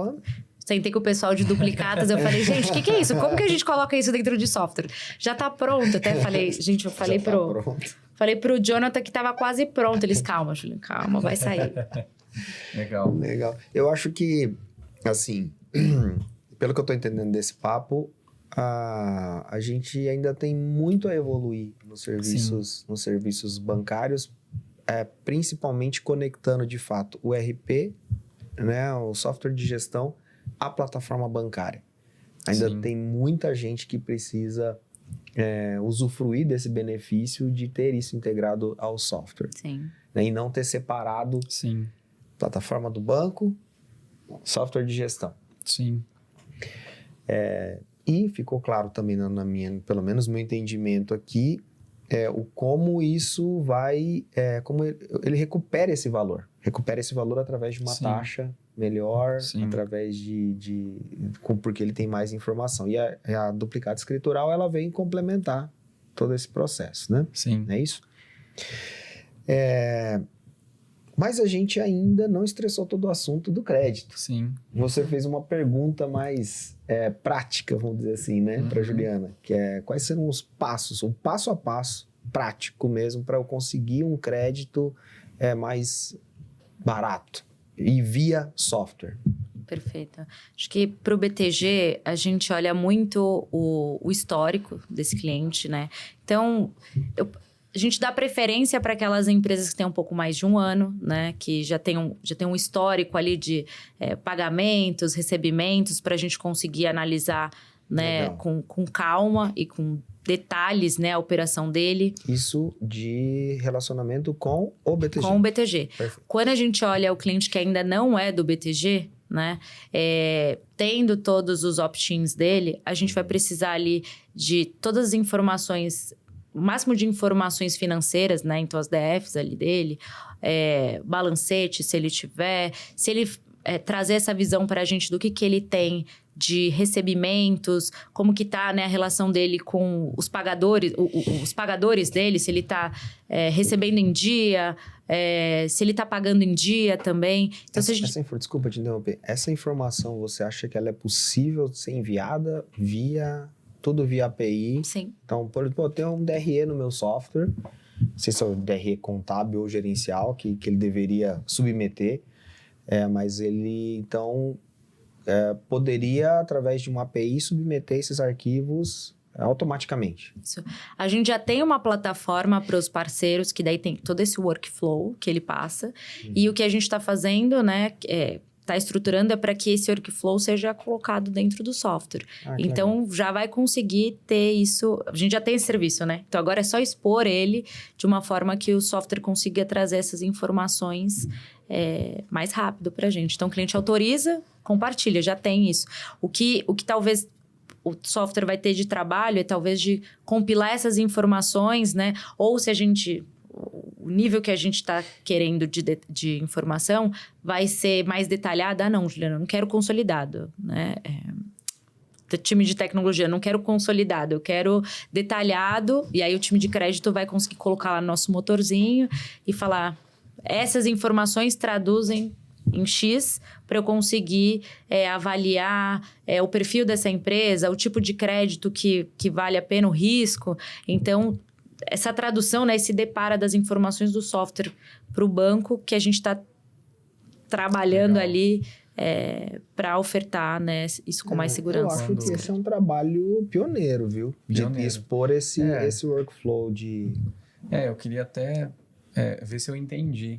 sentei com o pessoal de duplicatas, eu falei, gente, o que é isso? Como que a gente coloca isso dentro de software? Já tá pronto. Até falei, gente, eu falei falei pro Jonathan que tava quase pronto. Eles, calma, Juliana, calma, vai sair. Legal. Eu acho que, assim, pelo que eu tô entendendo desse papo, a gente ainda tem muito a evoluir nos serviços bancários, principalmente conectando, de fato, o ERP, né, o software de gestão, à plataforma bancária. Ainda tem muita gente que precisa usufruir desse benefício de ter isso integrado ao software. Sim. Né, e não ter separado plataforma do banco, software de gestão. Sim. E ficou claro também, pelo menos no meu entendimento aqui, como isso vai... como ele recupera esse valor. Recupera esse valor através de uma taxa melhor, através porque ele tem mais informação. E a duplicata escritural, ela vem complementar todo esse processo, né? Sim. Não é isso? Mas a gente ainda não estressou todo o assunto do crédito. Sim. Você fez uma pergunta mais prática, vamos dizer assim, né, para Juliana, que é quais serão os passos, o passo a passo prático mesmo para eu conseguir um crédito mais barato e via software. Perfeito. Acho que para o BTG, a gente olha muito o histórico desse cliente, né? Então, a gente dá preferência para aquelas empresas que têm um pouco mais de um ano, né? Que já tem um histórico ali de pagamentos, recebimentos, para a gente conseguir analisar, né, com calma e com detalhes, né, a operação dele. Isso de relacionamento com o BTG. Com o BTG. Perfeito. Quando a gente olha o cliente que ainda não é do BTG, né, tendo todos os opt-ins dele, a gente vai precisar ali de todas as informações, o máximo de informações financeiras, né, então as DFs ali dele, balancete, se ele tiver, se ele trazer essa visão para a gente do que ele tem de recebimentos, como que tá, né, a relação dele com os pagadores, os pagadores dele, se ele tá recebendo em dia, se ele tá pagando em dia também. Então, desculpa te interromper. Essa informação, você acha que ela é possível ser enviada tudo via API? Sim. Então, por exemplo, eu tenho um DRE no meu software, não sei se é o DRE contábil ou gerencial, que ele deveria submeter, mas ele, então... poderia, através de uma API, submeter esses arquivos automaticamente. Isso. A gente já tem uma plataforma para os parceiros, que daí tem todo esse workflow que ele passa. E o que a gente está fazendo, né, está estruturando é para que esse workflow seja colocado dentro do software. Então, já vai conseguir ter isso... A gente já tem esse serviço, né? Então, agora é só expor ele de uma forma que o software consiga trazer essas informações mais rápido para a gente. Então, o cliente autoriza, compartilha, já tem isso. O que talvez o software vai ter de trabalho é talvez de compilar essas informações, né? Ou se a gente... O nível que a gente está querendo de informação vai ser mais detalhado. Não, Juliana, eu não quero consolidado, né? Time de tecnologia, não quero consolidado, eu quero detalhado. E aí o time de crédito vai conseguir colocar lá no nosso motorzinho e falar... Essas informações traduzem em X para eu conseguir avaliar o perfil dessa empresa, o tipo de crédito que vale a pena, o risco. Então... Essa tradução, né, se depara das informações do software para o banco que a gente está trabalhando ali para ofertar, né, isso com mais segurança. Eu acho que esse é um trabalho pioneiro, viu? De expor esse workflow de... Eu queria até ver se eu entendi.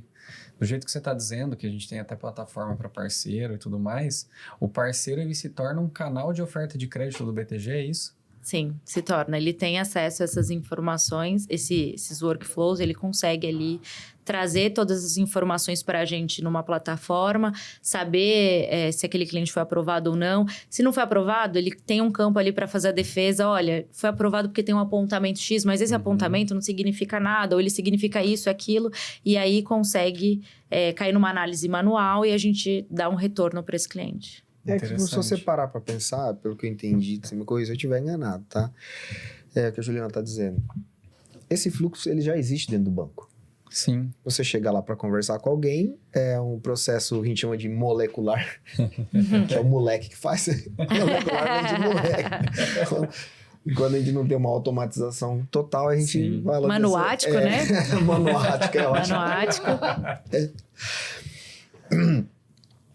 Do jeito que você está dizendo, que a gente tem até plataforma para parceiro e tudo mais, o parceiro ele se torna um canal de oferta de crédito do BTG, é isso? Sim, se torna. Ele tem acesso a essas informações, esses workflows, ele consegue ali trazer todas as informações para a gente numa plataforma, saber se aquele cliente foi aprovado ou não. Se não foi aprovado, ele tem um campo ali para fazer a defesa. Olha, foi aprovado porque tem um apontamento X, mas esse apontamento não significa nada, ou ele significa isso, aquilo, e aí consegue cair numa análise manual e a gente dá um retorno para esse cliente. Que se você parar para pensar, pelo que eu entendi, se me corrija se eu estiver enganado, tá? É o que a Juliana está dizendo. Esse fluxo, ele já existe dentro do banco. Sim. Você chega lá para conversar com alguém, é um processo que a gente chama de molecular, que é o moleque que faz. Molecular vem de moleque. Quando a gente não tem uma automatização total, a gente vai lá... Manuático, né? Manuático, é ótimo. Manuático.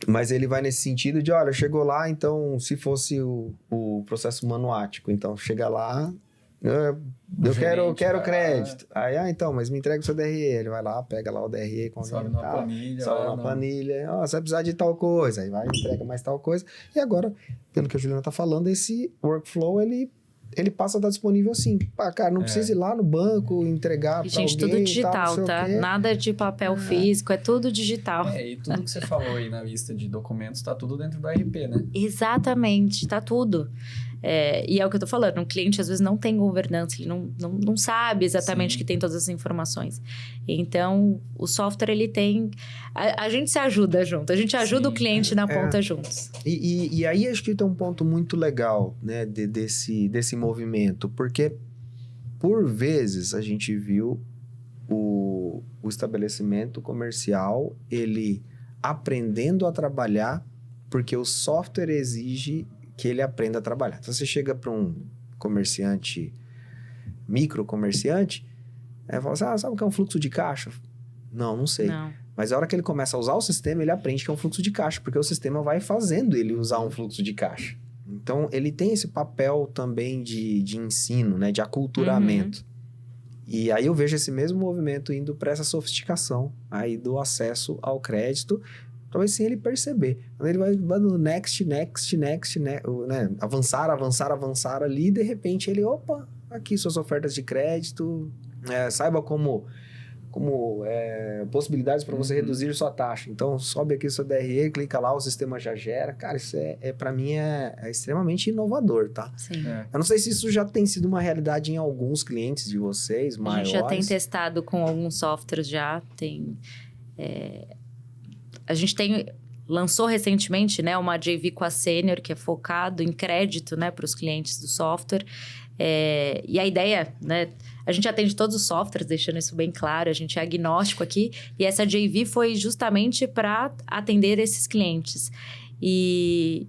Mas ele vai nesse sentido de, olha, chegou lá, então, se fosse o processo manuático, então, chega lá, eu quero crédito. Aí, então, mas me entrega o seu DRE. Ele vai lá, pega lá o DRE, sobe na planilha. Sobe na planilha. Você vai precisar de tal coisa. Aí vai, entrega mais tal coisa. E agora, pelo que a Juliana tá falando, esse workflow, ele passa a estar disponível assim. Cara, não precisa ir lá no banco, entregar para alguém. Gente, tudo digital, tá? Nada de papel físico, é tudo digital. E tudo que você falou aí na lista de documentos tá tudo dentro do RP, né? Exatamente, tá tudo. E é o que eu tô falando, um cliente às vezes não tem governança, ele não sabe exatamente que tem todas as informações. Então, o software, ele tem... A gente se ajuda junto, a gente ajuda o cliente na ponta juntos. E aí, acho que tem um ponto muito legal, né, desse movimento, porque, por vezes, a gente viu o estabelecimento comercial, ele aprendendo a trabalhar, porque o software exige que ele aprenda a trabalhar. Então, você chega para um comerciante, micro-comerciante, fala assim, sabe o que é um fluxo de caixa? Não sei. Não. Mas a hora que ele começa a usar o sistema, ele aprende que é um fluxo de caixa, porque o sistema vai fazendo ele usar um fluxo de caixa. Então, ele tem esse papel também de ensino, né, de aculturamento. E aí eu vejo esse mesmo movimento indo para essa sofisticação aí do acesso ao crédito, talvez sem ele perceber. Quando ele vai no next, né? Avançar ali, e de repente ele, aqui suas ofertas de crédito, saiba como possibilidades para você reduzir sua taxa. Então, sobe aqui o seu DRE, clica lá, o sistema já gera. Cara, isso para mim é extremamente inovador, tá? Sim. Eu não sei se isso já tem sido uma realidade em alguns clientes de vocês, maiores. A gente já tem testado com alguns softwares já, a gente lançou recentemente, né, uma JV com a Senior, que é focado em crédito, né, para os clientes do software. E a ideia, né, a gente atende todos os softwares, deixando isso bem claro, a gente é agnóstico aqui, e essa JV foi justamente para atender esses clientes. E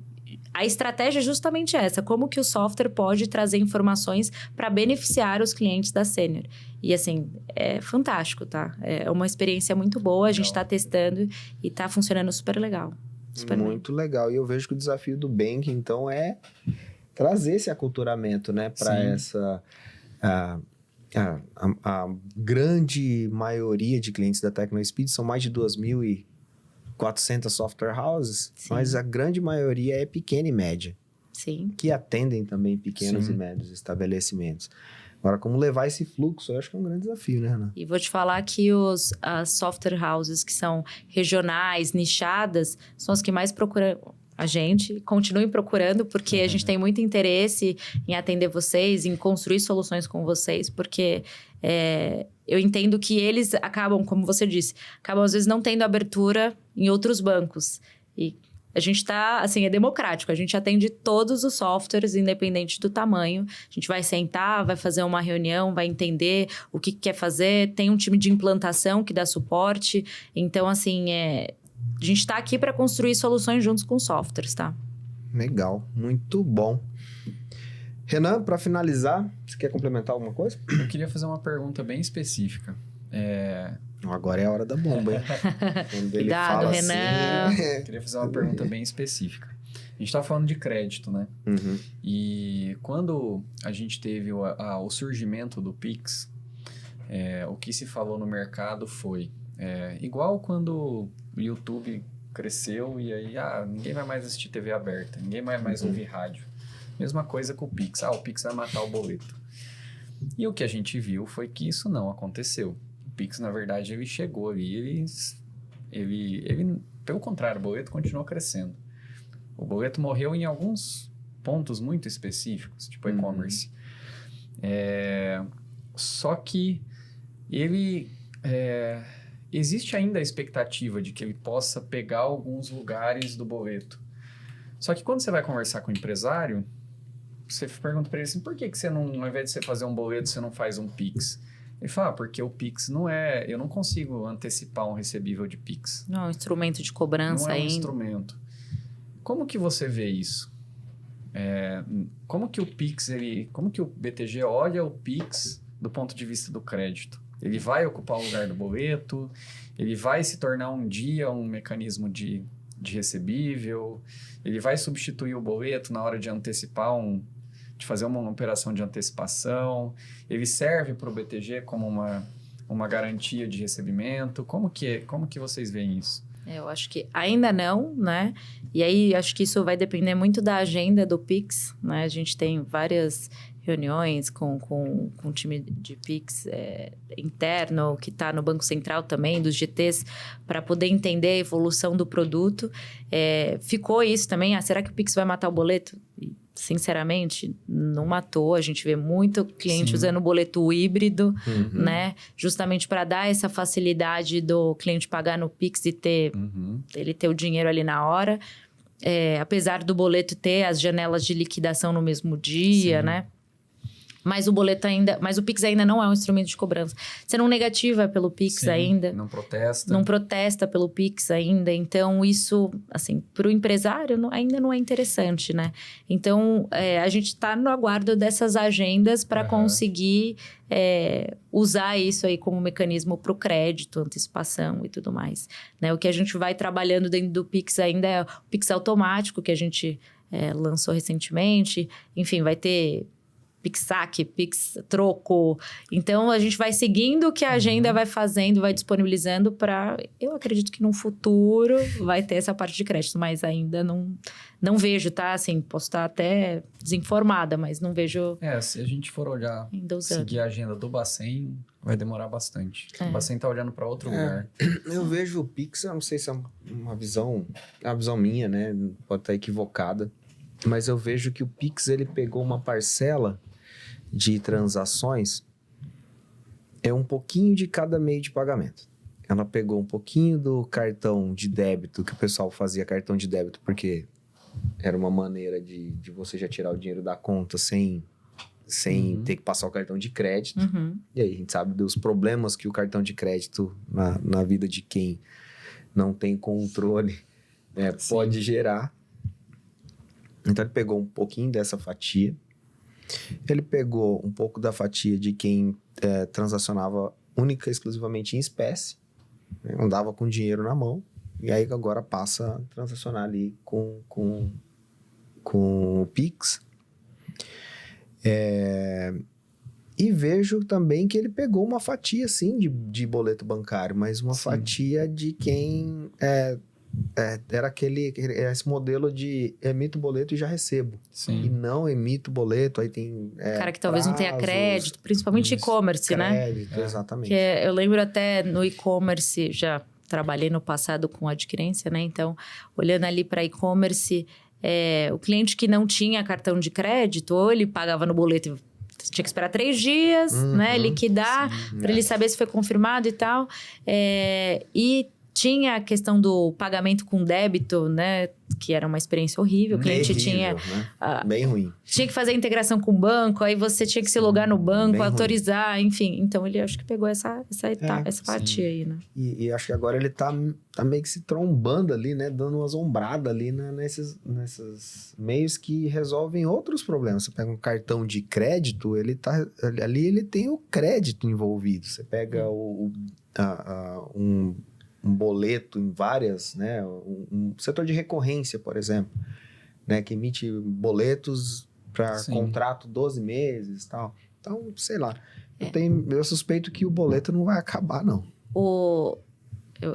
a estratégia é justamente essa, como que o software pode trazer informações para beneficiar os clientes da Senior. E assim, é fantástico, tá? É uma experiência muito boa, a gente está testando e está funcionando super legal. Muito legal. E eu vejo que o desafio do Bank, então, é trazer esse aculturamento, né? Para essa... A grande maioria de clientes da TecnoSpeed são mais de 2.000 400 software houses, Sim. mas a grande maioria é pequena e média, Sim. que atendem também pequenos Sim. e médios estabelecimentos. Agora, como levar esse fluxo, eu acho que é um grande desafio, né, Renan? E vou te falar que as software houses que são regionais, nichadas, são as que mais procuram a gente. Continuem procurando, porque a gente tem muito interesse em atender vocês, em construir soluções com vocês, porque eu entendo que eles acabam, como você disse, acabam às vezes não tendo abertura em outros bancos. E a gente tá, assim, é democrático. A gente atende todos os softwares, independente do tamanho. A gente vai sentar, vai fazer uma reunião, vai entender o que quer fazer. Tem um time de implantação que dá suporte. Então, assim, a gente tá aqui para construir soluções juntos com softwares, tá? Legal, muito bom. Renan, para finalizar, você quer complementar alguma coisa? Eu queria fazer uma pergunta bem específica. Agora é a hora da bomba, hein? Quando ele Cuidado, fala Renan. assim... Eu queria fazer uma pergunta bem específica. A gente tá falando de crédito, né? Uhum. E quando a gente teve o surgimento do Pix, o que se falou no mercado foi igual quando o YouTube cresceu e aí ninguém vai mais assistir TV aberta, ninguém vai mais ouvir rádio. Mesma coisa com o Pix. O Pix vai matar o boleto. E o que a gente viu foi que isso não aconteceu. O Pix, na verdade, ele chegou ali, ele pelo contrário, o boleto continuou crescendo. O boleto morreu em alguns pontos muito específicos, tipo e-commerce. Só que ele... existe ainda a expectativa de que ele possa pegar alguns lugares do boleto. Só que quando você vai conversar com o empresário, você pergunta para ele assim, por que você não, ao invés de você fazer um boleto, você não faz um Pix? Ele fala, porque o Pix não eu não consigo antecipar um recebível de Pix. Não é um instrumento de cobrança Não é um ainda. instrumento. Como que você vê isso? Como que o Pix, como que o BTG olha o Pix do ponto de vista do crédito? Ele vai ocupar o lugar do boleto? Ele vai se tornar um dia um mecanismo de recebível? Ele vai substituir o boleto na hora de antecipar de fazer uma operação de antecipação? Ele serve para o BTG como uma garantia de recebimento? Como que vocês veem isso? Eu acho que ainda não, né? E aí, acho que isso vai depender muito da agenda do Pix, né? A gente tem várias reuniões com o time de Pix interno, que está no Banco Central também, dos GTs, para poder entender a evolução do produto. Ficou isso também, será que o Pix vai matar o boleto? Sinceramente, não matou. A gente vê muito cliente usando o boleto híbrido, né? Justamente para dar essa facilidade do cliente pagar no Pix e ele ter o dinheiro ali na hora. Apesar do boleto ter as janelas de liquidação no mesmo dia, né? Mas o Pix ainda não é um instrumento de cobrança. Você não negativa pelo Pix ainda. Não protesta. Não protesta pelo Pix ainda. Então, isso, assim, para o empresário ainda não é interessante, né? Então, a gente está no aguardo dessas agendas para conseguir usar isso aí como mecanismo para o crédito, antecipação e tudo mais. Né? O que a gente vai trabalhando dentro do Pix ainda é o Pix automático, que a gente lançou recentemente. Enfim, vai ter Pix saque, Pix troco. Então, a gente vai seguindo o que a agenda vai fazendo, vai disponibilizando para... Eu acredito que no futuro vai ter essa parte de crédito, mas ainda não vejo, tá? Assim, posso estar até desinformada, mas não vejo... Se a gente for olhar, ainda usando. seguir a agenda do Bacen, vai demorar bastante. O Bacen tá olhando para outro lugar. Eu vejo o Pix, eu não sei se é uma visão minha, né? Pode estar equivocada. Mas eu vejo que o Pix, ele pegou uma parcela de transações, um pouquinho de cada meio de pagamento. Ela pegou um pouquinho do cartão de débito, que o pessoal fazia cartão de débito, porque era uma maneira de você já tirar o dinheiro da conta sem ter que passar o cartão de crédito. E aí a gente sabe dos problemas que o cartão de crédito na vida de quem não tem controle pode gerar. Então ele pegou um pouquinho dessa fatia. Ele pegou um pouco da fatia de quem transacionava única e exclusivamente em espécie, né? Andava com dinheiro na mão, e aí agora passa a transacionar ali com o Pix. E vejo também que ele pegou uma fatia, sim, de boleto bancário, mas uma fatia de quem era esse modelo de emito boleto e já recebo. Sim. E não emito boleto, aí tem Cara que talvez não tenha prazos, crédito, principalmente e-commerce, né? crédito, exatamente. Eu lembro até no e-commerce, já trabalhei no passado com adquirência, né? Então, olhando ali para e-commerce, o cliente que não tinha cartão de crédito, ou ele pagava no boleto e tinha que esperar 3 dias, né? Liquidar, para ele saber se foi confirmado e tal. E tinha a questão do pagamento com débito, né? Que era uma experiência horrível. O cliente tinha... né? Bem ruim. Tinha que fazer a integração com o banco, aí você tinha que se logar no banco, bem autorizar, enfim. Então, ele acho que pegou essa fatia aí, né? E acho que agora ele tá meio que se trombando ali, né? Dando umas ombradas ali nesses meios que resolvem outros problemas. Você pega um cartão de crédito, ali ele tem o crédito envolvido. Você pega um boleto em várias, né? Um setor de recorrência, por exemplo, né? Que emite boletos para contrato 12 meses e tal. Então, sei lá. Eu suspeito que o boleto não vai acabar, não.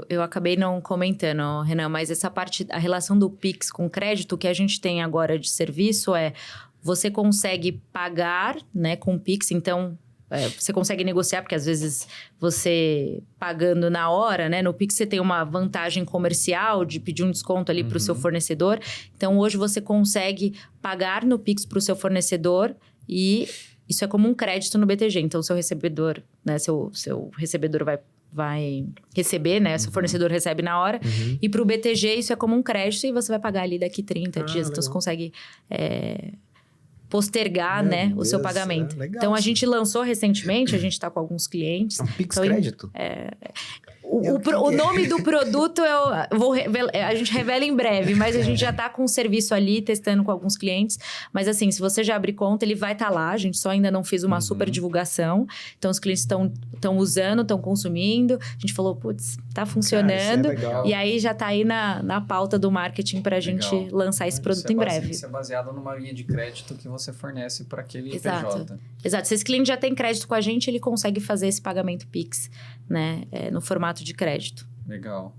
Eu acabei não comentando, Renan, mas essa parte, a relação do Pix com crédito que a gente tem agora de serviço você consegue pagar, né, com o Pix, então... você consegue negociar, porque às vezes você pagando na hora, né? No Pix você tem uma vantagem comercial de pedir um desconto ali para o seu fornecedor. Então, hoje você consegue pagar no Pix para o seu fornecedor e isso é como um crédito no BTG. Então, o seu recebedor, né? Seu recebedor vai receber, né? Seu fornecedor recebe na hora. E para o BTG isso é como um crédito e você vai pagar ali daqui 30 dias. Então, você consegue... postergar, né, o seu pagamento. Então, a gente lançou recentemente, a gente está com alguns clientes. Um Pix crédito? O nome do produto a gente revela em breve, mas a gente já está com o serviço ali, testando com alguns clientes. Mas assim, se você já abrir conta, ele vai estar lá. A gente só ainda não fez uma super divulgação. Então, os clientes estão usando, estão consumindo. A gente falou, putz, tá funcionando. Cara, isso é legal. E aí, já está aí na pauta do marketing para a gente lançar esse produto em breve. Isso é baseado numa linha de crédito que você fornece para aquele Exato. PJ. Exato. Se esse cliente já tem crédito com a gente, ele consegue fazer esse pagamento Pix, né? No formato de crédito. Legal.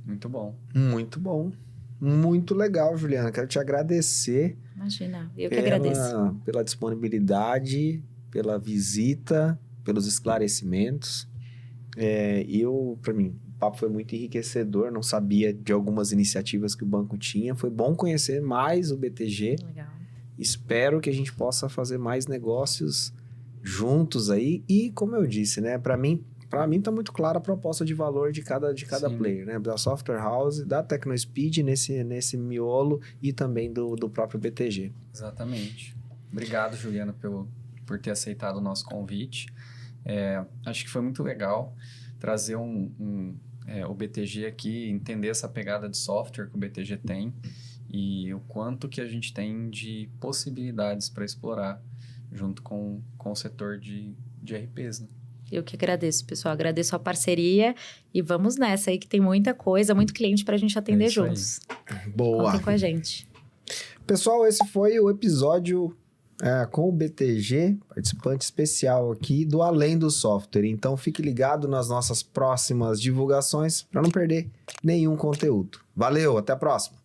Muito bom. Muito bom. Muito legal, Juliana. Quero te agradecer. Imagina, eu que agradeço. Pela disponibilidade, pela visita, pelos esclarecimentos. Para mim, o papo foi muito enriquecedor. Não sabia de algumas iniciativas que o banco tinha. Foi bom conhecer mais o BTG. Legal. Espero que a gente possa fazer mais negócios juntos aí. E, como eu disse, né? Para mim tá muito clara a proposta de valor de cada player, né? Da Software House, da TecnoSpeed nesse miolo e também do próprio BTG. Exatamente. Obrigado, Juliana, por ter aceitado o nosso convite. Acho que foi muito legal trazer o BTG aqui, entender essa pegada de software que o BTG tem e o quanto que a gente tem de possibilidades para explorar junto com o setor de RPs, né? Eu que agradeço, pessoal. Agradeço a parceria e vamos nessa aí que tem muita coisa, muito cliente pra gente atender juntos. Boa! Contem com a gente. Pessoal, esse foi o episódio com o BTG, participante especial aqui do Além do Software. Então, fique ligado nas nossas próximas divulgações para não perder nenhum conteúdo. Valeu, até a próxima!